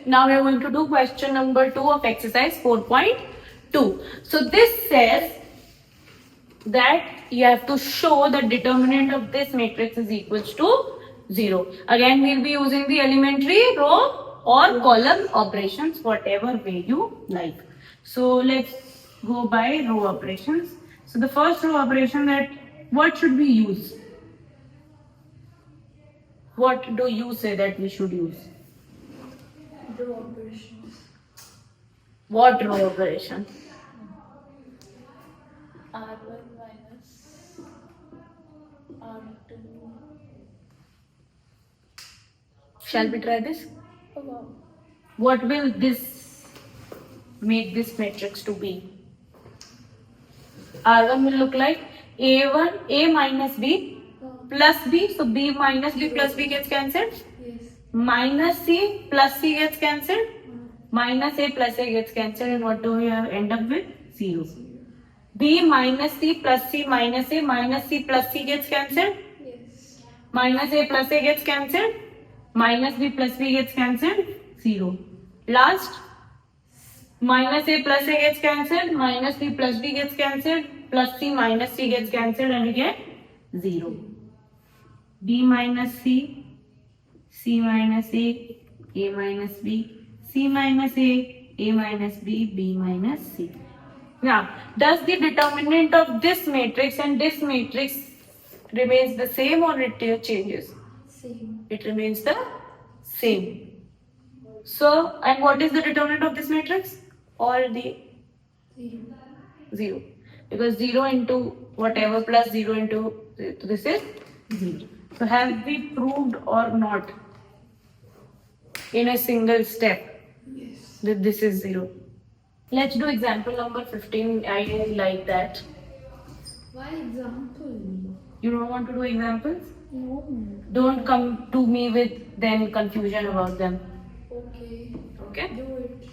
Now we are going to do question number 2 of exercise 4.2. So this says that you have to show the determinant of this matrix is equals to 0. Again, we'll be using the elementary row or column operations, whatever way you like. So let's go by row operations. So the first row operation, that what should we use? What do you say that we should use? Row operations. What row operation? R1 minus R2. Shall we try this? Oh wow. What will this make this matrix to be? R1 will look like A1, A minus B plus B. So B minus B plus B gets cancelled. Yes. Minus C plus C gets cancelled. Minus A plus A gets cancelled. And what do we end up with? 0. B minus C plus C minus A minus C plus C gets cancelled. Yes. Minus A plus A gets cancelled. Minus B plus B gets cancelled. 0. Last, minus A plus A gets cancelled. Minus B plus B gets cancelled. Plus C minus C gets cancelled and we get 0. B minus C, C minus A, A minus B, C minus A minus B, B minus C. Now, does the determinant of this matrix and this matrix remains the same or it changes? Same. It remains the same. So, and what is the determinant of this matrix? All the 0. Because 0 into whatever plus 0 into this is 0. So have we proved or not in a single step Yes. that this is 0? Let's do example number 15. I didn't like that. Why example? You don't want to do examples? No. Don't come to me with then confusion about them. Okay. Okay? Do it.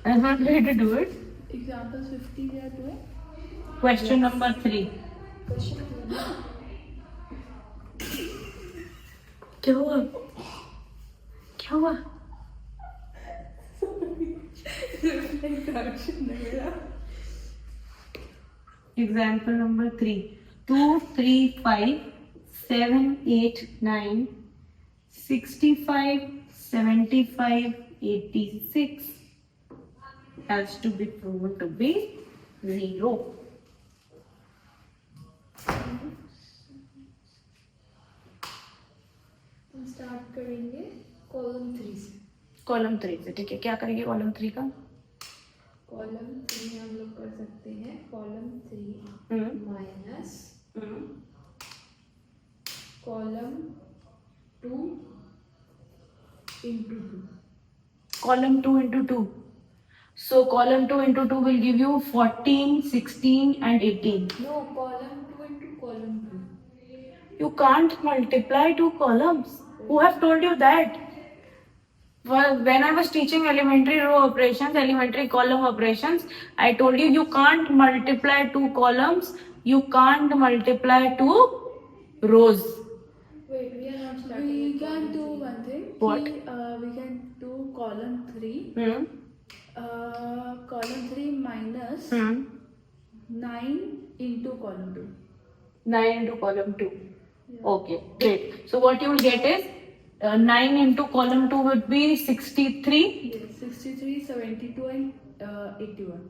I'm not going to do it. Example 50 they are doing. Question number 3. Question क्या हुआ? क्या हुआ? Example number 3. 2, 3, 5, 7, 8, 9, 65, 75, 86 has to be proven to be 0. हम start करेंगे column 3 से. Column 3 से. ठीक है, क्या करेंगे कॉलम 3 का? कॉलम 3 हम लोग कर सकते हैं column 3 minus column 2 into 2. Column 2 into 2. So column 2 into 2 will give you 14, 16 and 18. No, column 2 into column 2. You can't multiply two columns. Who have told you that? Well, when I was teaching elementary row operations, elementary column operations, I told you can't multiply two columns. You can't multiply two rows. Wait, we are not starting. We can do one thing. What? We can do column 3. Column 3 minus 9 into column 2. 9 into column 2. Yeah. Okay, great. So what you will get is 9 into column 2 would be 63. Yes, 63, 72 and 81.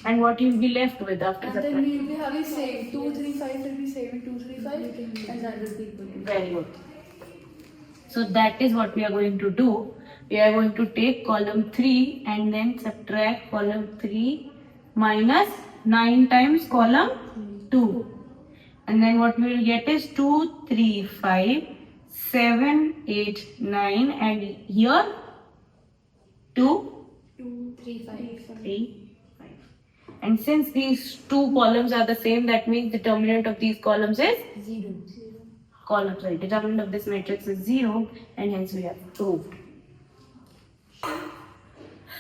And what you will be left with after And that? then we will be having same 2, 3, 5 will be same 2, 3, 5 and that will be equal to. Very good. So that is what we are going to do. We are going to take column 3 and then subtract column 3 minus 9 times column 2. And then what we will get is 2, 3, 5, 7, 8, 9 and here 2, 2, 3, 5. 3, 5. And since these two columns are the same, that means determinant of these columns is 0. determinant of this matrix is 0 and hence we have proved.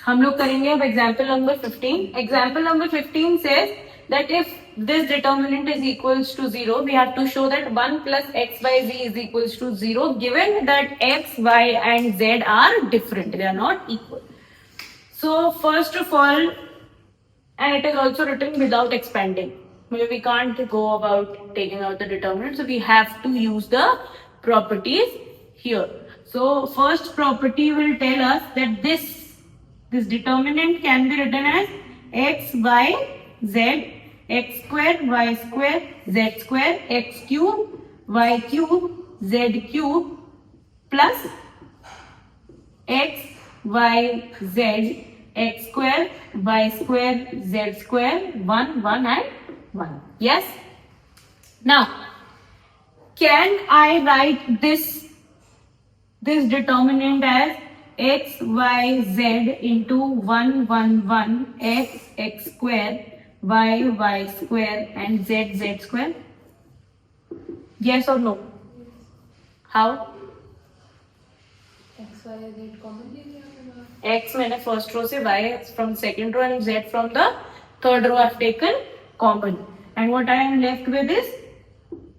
हम लोग करेंगे अब example number 15. Example number 15 says that if this determinant is equals to 0, we have to show that 1 plus x by z is equals to 0 given that x, y and z are different. They are not equal. So first of all, and it is also written without expanding. We can't go about taking out the determinant, so we have to use the properties here. So first property will tell us that this determinant can be written as x, y, z, x square, y square, z square, x cube, y cube, z cube plus x, y, z, x square, y square, z square, 1, 1 and 1. Yes? Now, can I write this determinant as x, y, z into 1, 1, 1, x, x square, y, y square and z, z square? Yes or no? How? X, Y, Z common ले लिया मैंने. X मैंने first row से, Y from second row and Z from the third row I've taken common. And what I am left with is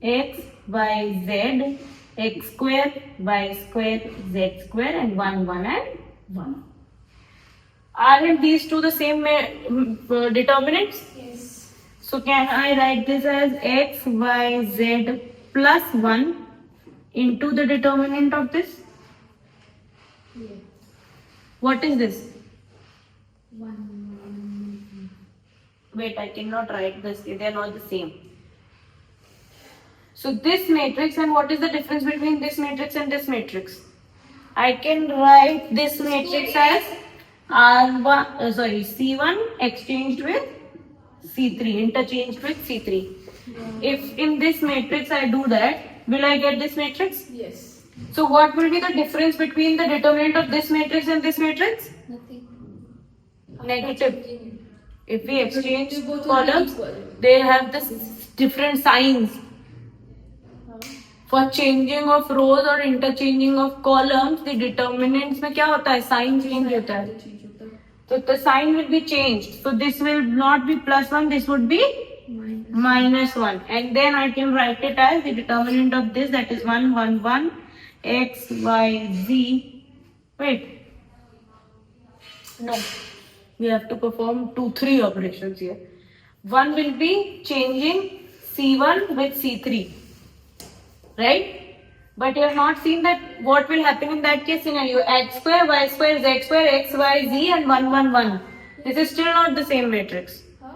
x, y, z, x square, y square, z square and 1, 1 and 1. Aren't these two the same determinants? Yes. So can I write this as x, y, z plus 1 into the determinant of this? Yeah. What is this? 1. Wait, I cannot write this. They are not the same. So this matrix, and what is the difference between this matrix and this matrix? I can write this matrix as C1 exchanged with C3 interchanged with C3. Yeah. If in this matrix I do that, will I get this matrix? Yes. So what will be the difference between the determinant of this matrix and this matrix? Nothing. Negative. If we exchange They both will be columns, equal. they have this different signs. How? For changing of rows or interchanging of columns, the determinants में क्या होता है? Sign change होता है. Change होता है. So the sign will be changed. So this will not be +1. This would be -1. And then I can write it as the determinant of this, that is 1, 1, 1, x, y, z. Wait. No. We have to perform 2, 3 operations here. One will be changing C1 with C3. Right? But you have not seen that what will happen in that case scenario. X square, y square, z square, x, y, z and 1, 1, 1. This is still not the same matrix. How?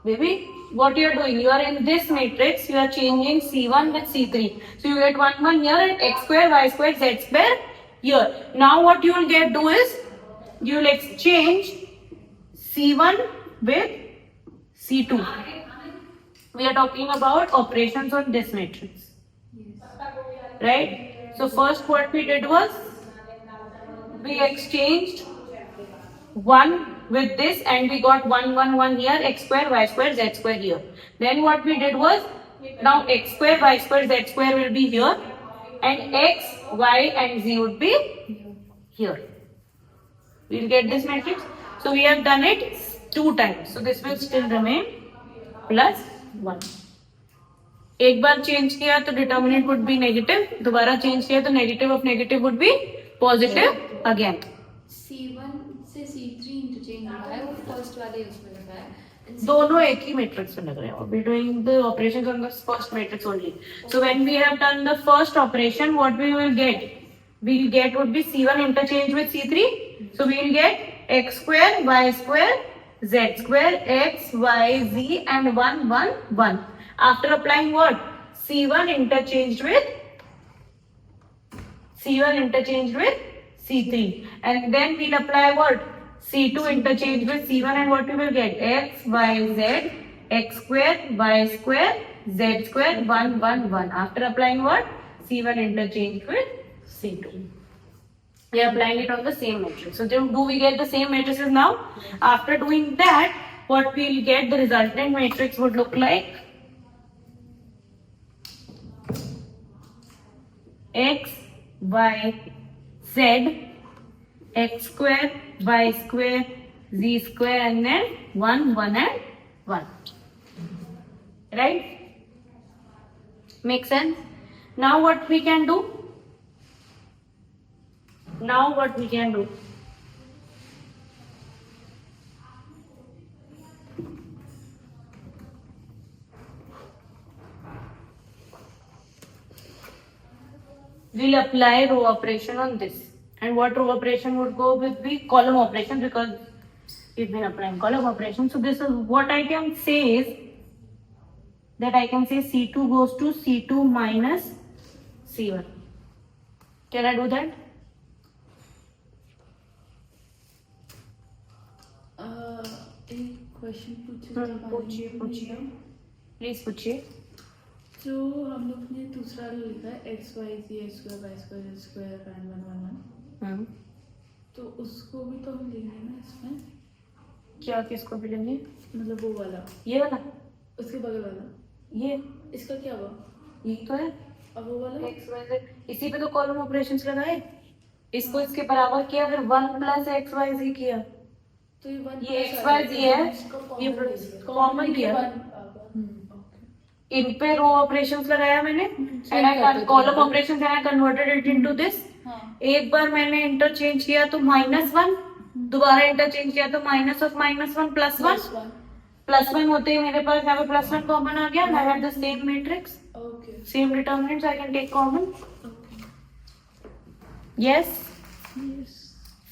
Baby, what you are doing? You are in this matrix, you are changing C1 with C3. So you get 1, 1 here and x square, y square, z square here. Now what you will do is, you will exchange C1 with C2. We are talking about operations on this matrix. Right? So first what we did was, we exchanged 1 with this and we got 1, 1, 1 here, x square, y square, z square here. Then what we did was, now x square, y square, z square will be here and x, y and z would be here. We will get this matrix. So we have done it 2 times. So this will still remain +1. एक बार change किया तो determinant would be negative, दोबारा change किया तो negative of negative would be positive again. C1 से C3 interchange होता है, वो फर्स्ट वाले उसमें लगा है. दोनों एक ही मैट्रिक्स में लग रहे हैं. We doing the operations on the first matrix only. So when we have done the first operation, what we will get? We will get would be C1 interchange with C3. So we will get x square, y square, z square, x, y, z and 1, 1, 1. After applying what? C1 interchanged with C3. And then we'll apply what? C2 interchanged with C1 and what we will get? X, y, z, x square, y square, z square, 1, 1, 1. After applying what? C1 interchanged with C2. We are applying it on the same matrix. So do we get the same matrices now? After doing that, what we will get, the resultant matrix would look like x, y, z, x square, y square, z square and then 1, 1 and 1. Right? Make sense? Now what we can do? We'll apply row operation on this. And what row operation would go with the column operation, because we've been applying column operation. So this is what I can say is that I can say C2 goes to C2 minus C1. Can I do that? एक question पूछिए. पूछिए. Please पूछिए. जो हम लोग ने दूसरा लिखा है X Y Z X square Y square Z square and 1, 1, 1, तो उसको भी तो हम लेंगे ना इसमें. क्या किसको भी लेंगे? मतलब वो वाला, ये वाला, उसके बगल वाला, ये इसका क्या हुआ? यही तो है. अब वो वाला एक्स वाई जेड, इसी पे तो कॉलम ऑपरेशंस लगाए. इसको इसके बराबर किया, फिर 1 प्लस एक्स वाई जी किया. तो ये एक्स वाई जी है, ये कॉमन दिया. इन पे रो ऑपरेशंस लगाया मैंने, column operations and I converted it into this. एक बार मैंने इंटरचेंज किया तो -1, दोबारा इंटरचेंज किया तो -1 +1. +1 होते ही मेरे पास यहाँ पे +1 कॉमन आ गया. I have the same matrix, same determinants, I can take common. Yes?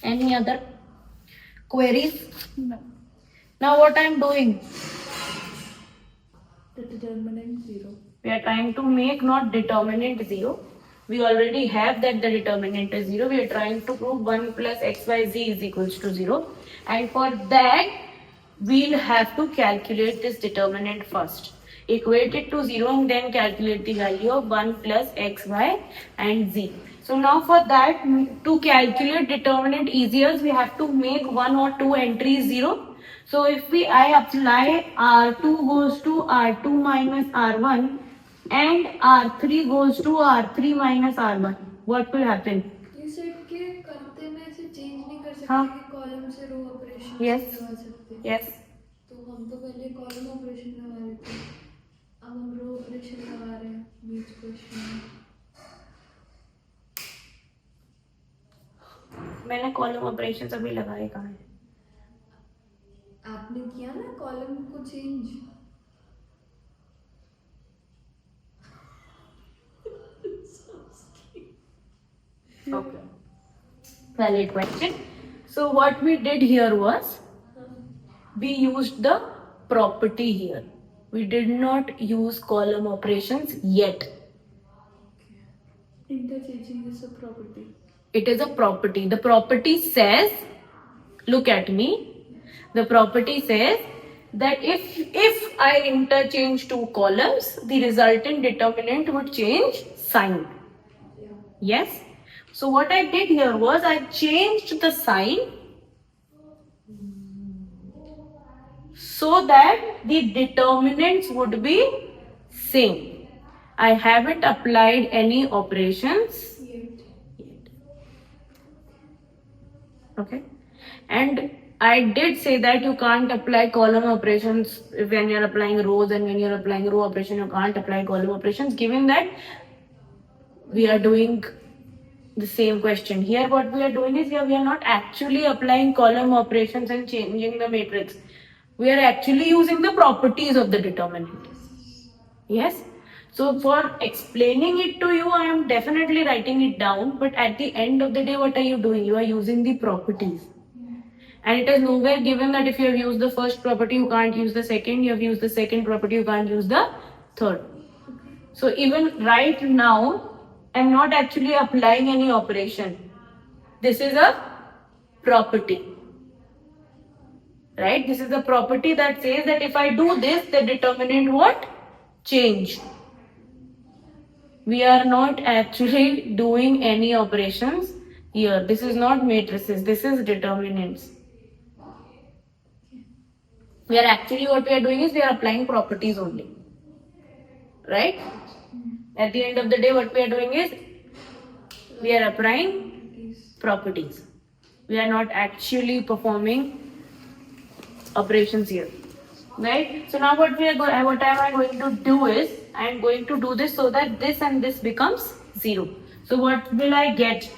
Any other queries? No. Now what I am doing? The determinant 0. We are trying to make not determinant 0. We already have that the determinant is 0. We are trying to prove 1 plus xyz is equals to 0. And for that, we'll have to calculate this determinant first. Equate it to 0 and then calculate the value of 1 plus x, y and z. So now for that, to calculate determinant easier, we have to make one or two entries 0. So if I apply R2 goes to R2 minus R1 and R3 goes to R3 minus R1, what will happen? ये set के करते में ऐसे change नहीं कर सकते हाँ. कि कॉलम से रो ऑपरेशन Yes. लगा सकते हैं। Yes. तो हम तो पहले कॉलम ऑपरेशन लगा रहे थे, अब हम रो ऑपरेशन लगा रहे हैं बीच क्वेश्चन में। मैंने कॉलम ऑपरेशन अभी लगाए कहाँ है? आपने किया ना कॉलम को change. Okay. Valid question. So what we did here was we used the property here. We did not use column operations yet. Interchanging is a property. It is a property. The property says, look at me. The property says that if I interchange two columns, the resultant determinant would change sign. Yes. So what I did here was I changed the sign so that the determinants would be same. I haven't applied any operations Yet. yet. Okay. And I did say that you can't apply column operations when you're applying rows, and when you're applying row operation, you can't apply column operations, given that we are doing the same question. Here what we are doing is we are not actually applying column operations and changing the matrix. We are actually using the properties of the determinant. Yes. So for explaining it to you, I am definitely writing it down, but at the end of the day, what are you doing? You are using the properties. And it is nowhere given that if you have used the first property, you can't use the second. You have used the second property, you can't use the third. So even right now, I'm not actually applying any operation. This is a property. Right? This is a property that says that if I do this, the determinant won't change. We are not actually doing any operations here. This is not matrices. This is determinants. We are actually, what we are doing is we are applying properties only. Right? At the end of the day, what we are doing is we are applying properties. We are not actually performing operations here. Right? So now what am I going to do is I am going to do this so that this and this becomes 0. So what will I get?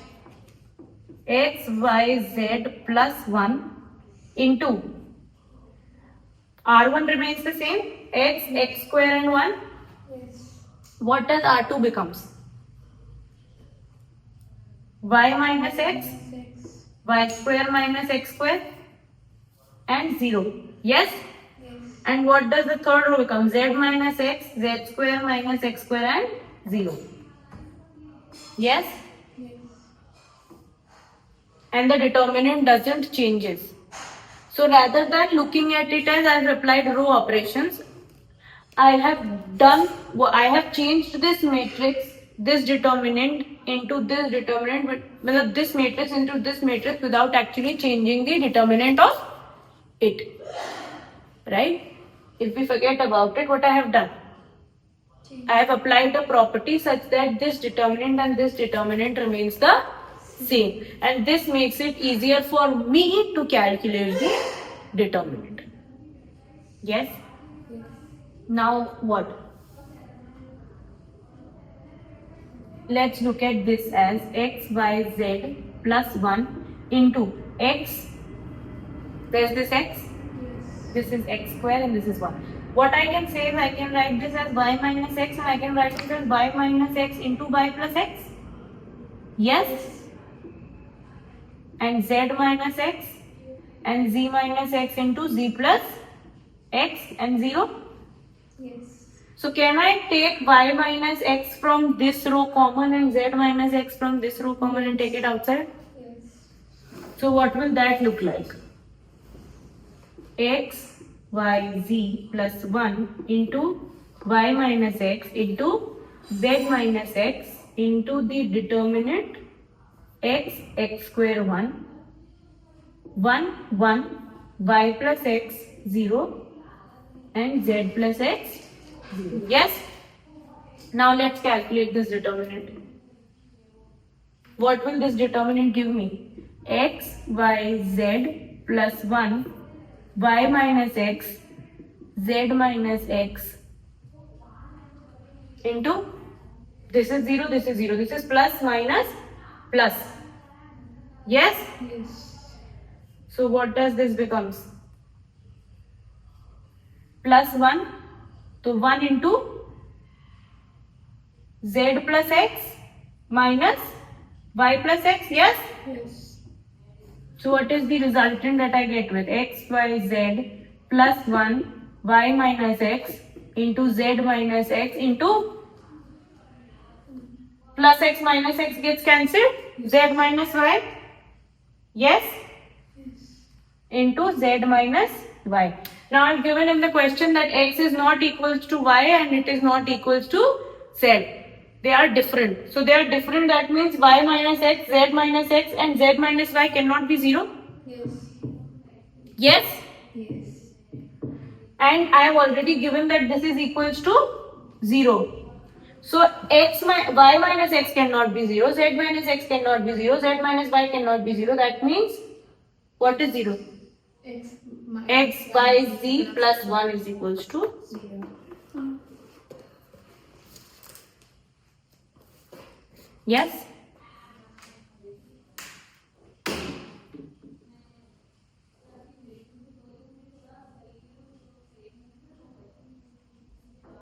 X, Y, Z plus 1 into R1 remains the same. X square and 1. Yes. What does R2 becomes? Y minus X, X. Y square minus X square and 0. Yes? Yes. And what does the third row become? Z minus X, Z square minus X square and 0. Yes? Yes. And the determinant doesn't changes. So rather than looking at it as I've applied row operations, I have changed this matrix, this determinant into this determinant, but this matrix into this matrix without actually changing the determinant of it. Right? If we forget about it, what I have done? Change. I have applied a property such that this determinant and this determinant remains the same. And this makes it easier for me to calculate the determinant. Yes? Yes. Now what? Let's look at this as x, y, z plus 1 into x. There's this x. Yes. This is x square and this is 1. What I can say is I can write this as y minus x and I can write it as y minus x into y plus x. Yes? And z minus x and z minus x into z plus x and 0. Yes. So can I take y minus x from this row common and z minus x from this row common and take it outside? Yes. So what will that look like? X yz plus 1 into y minus x into z minus x into the determinant x square 1 y plus x 0 and z plus x 0. Yes? Now let's calculate this determinant. What will this determinant give me? X, y, z plus 1, y minus x, z minus x into, this is 0, this is 0, this is plus minus plus. Yes? Yes. So what does this becomes? Plus 1, so 1 into z plus x minus y plus x, yes? Yes. So what is the resultant that I get with x, y, z plus 1 y minus x into z minus x into plus x minus x gets cancelled, z minus y, yes? Yes. Into z minus y. Now I've given in the question that x is not equals to y and it is not equals to z. They are different. So they are different, that means y minus x, z minus x and z minus y cannot be 0. Yes. Yes? Yes. And I have already given that this is equals to 0. So y minus x cannot be 0, z minus x cannot be 0, z minus y cannot be 0. That means what is 0? X. X, y, z plus 1 is equals to 0. yes.